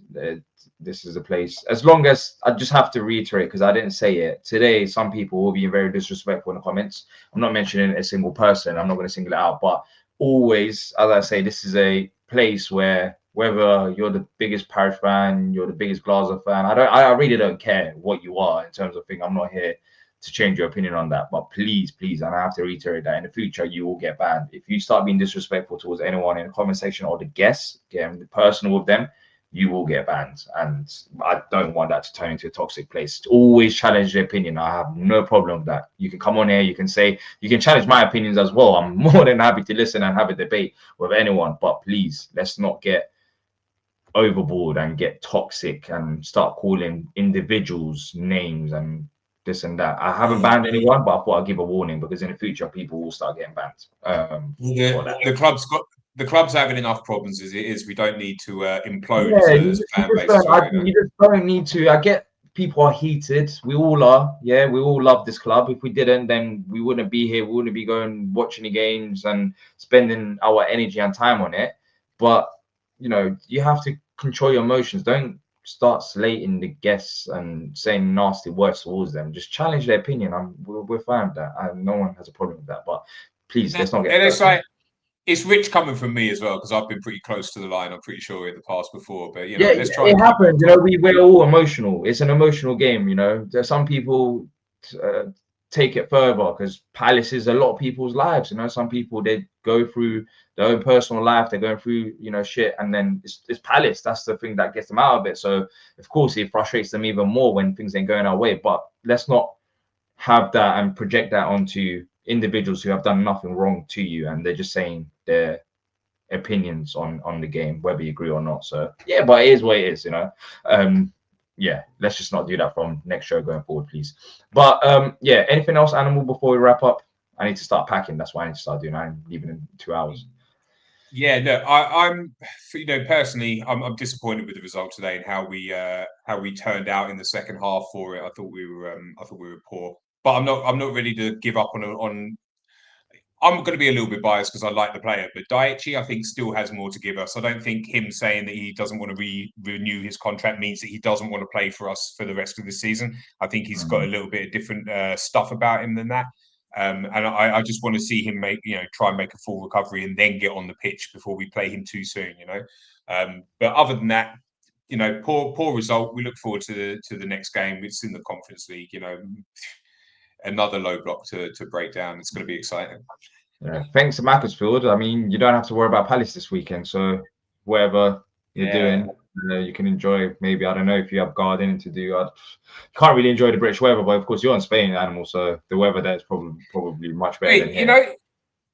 this is a place. As long as I just have to reiterate, because I didn't say it today, some people will be very disrespectful in the comments. I'm not mentioning a single person. I'm not going to single it out, but always, as I say, this is a place where whether you're the biggest Parish fan, you're the biggest Glazer fan, I really don't care what you are in terms of thing. I'm not here to change your opinion on that, but please, and I have to reiterate that in the future you will get banned if you start being disrespectful towards anyone in the comment section or the guests, getting personal with them. You will get banned, and I don't want that to turn into a toxic place. Always challenge the opinion. I have no problem with that. You can come on here, you can challenge my opinions as well. I'm more than happy to listen and have a debate with anyone, but please, let's not get overboard and get toxic and start calling individuals names and this and that. I haven't banned anyone, but I thought I'd give a warning because in the future people will start getting banned. The club's having enough problems as it is. We don't need to implode as a fan base. You just don't need to. I get people are heated. We all are. Yeah, we all love this club. If we didn't, then we wouldn't be here. We wouldn't be going watching the games and spending our energy and time on it. But you know, you have to control your emotions. Don't start slating the guests and saying nasty words towards them. Just challenge their opinion. We're fine with that. No one has a problem with that. But please, let's not get. It's rich coming from me as well because I've been pretty close to the line. I'm pretty sure in the past before, but you know, let's try. It happens. You know, we're all emotional. It's an emotional game. You know, there's some people take it further because Palace is a lot of people's lives. You know, some people they go through their own personal life. They're going through shit, and then it's Palace. That's the thing that gets them out of it. So of course it frustrates them even more when things ain't going our way. But let's not have that and project that onto individuals who have done nothing wrong to you, and they're just saying their opinions on the game, whether you agree or not. So yeah, but it is what it is, you know. Yeah, let's just not do that from next show going forward, please. But yeah, anything else, Animal, before we wrap up? I need to start packing. That's why I need to start doing. I'm leaving in 2 hours. Yeah, no, I'm personally, I'm disappointed with the result today and how we turned out in the second half for it. I thought we were poor. But I'm not ready to give up on. I'm going to be a little bit biased because I like the player, but Daichi I think still has more to give us. I don't think him saying that he doesn't want to renew his contract means that he doesn't want to play for us for the rest of the season. I think he's got a little bit of different stuff about him than that, and I just want to see him try and make a full recovery and then get on the pitch before we play him too soon. But other than that. Poor result. We look forward to the next game. It's in the Conference League. Another low block to break down. It's going to be exciting. Yeah, thanks to Macclesfield. I mean, you don't have to worry about Palace this weekend. So whatever you're doing, you can enjoy. Maybe I don't know if you have gardening to do. You can't really enjoy the British weather, but of course you're in Spain, Animal. So the weather there is probably much better than here.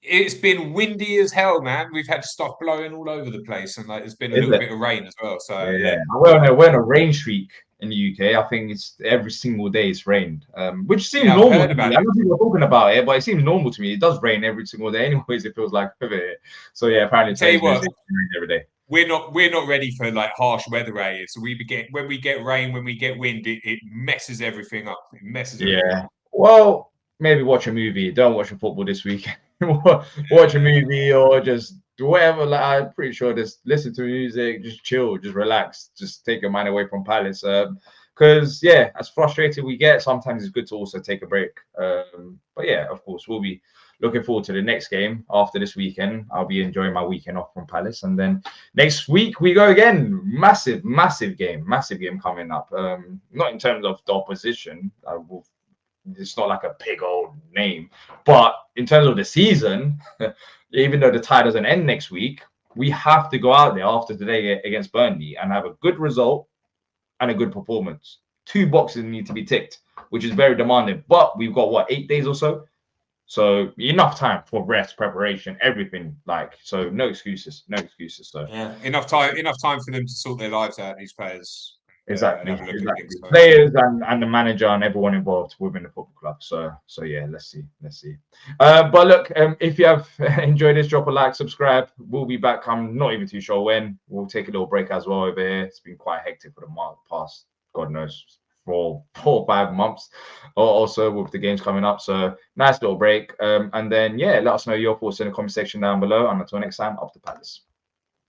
It's been windy as hell, man. We've had stuff blowing all over the place, and there's been a little bit of rain as well. So yeah. We're on a rain streak in the UK. I think it's every single day it's rained, which seems Yeah, I've normal heard to me. about I it. know people are talking about it, but it seems normal to me. It does rain every single day, anyways. It feels like over here. So yeah, apparently Tell you today's what, rain every day. we're not ready for like harsh weather here. So when we get rain, when we get wind, it messes everything up. It messes everything Yeah. up. Well, maybe watch a movie. Don't watch a football this weekend. Watch a movie or just whatever. Like, I'm pretty sure just listen to music, just chill, just relax, just take your mind away from Palace. Because yeah, as frustrated we get, sometimes it's good to also take a break. But yeah, of course, we'll be looking forward to the next game after this weekend. I'll be enjoying my weekend off from Palace, and then next week we go again. Massive game coming up. Not in terms of the opposition. It's not like a big old name, but in terms of the season, even though the tie doesn't end next week, we have to go out there after today against Burnley and have a good result and a good performance. 2 boxes need to be ticked, which is very demanding. But we've got what, 8 days or so? So enough time for rest, preparation, everything. Like, so no excuses. So yeah, enough time for them to sort their lives out. These players. exactly, and have a look at things. Players and the manager and everyone involved within the football club. So yeah, let's see. But look, if you have enjoyed this, drop a like, subscribe. We'll be back. I'm not even too sure when. We'll take a little break as well over here. It's been quite hectic for the past, God knows, 4 or 5 months or so with the games coming up. So nice little break. And then yeah, let us know your thoughts in the comment section down below. And until next time, up to Palace.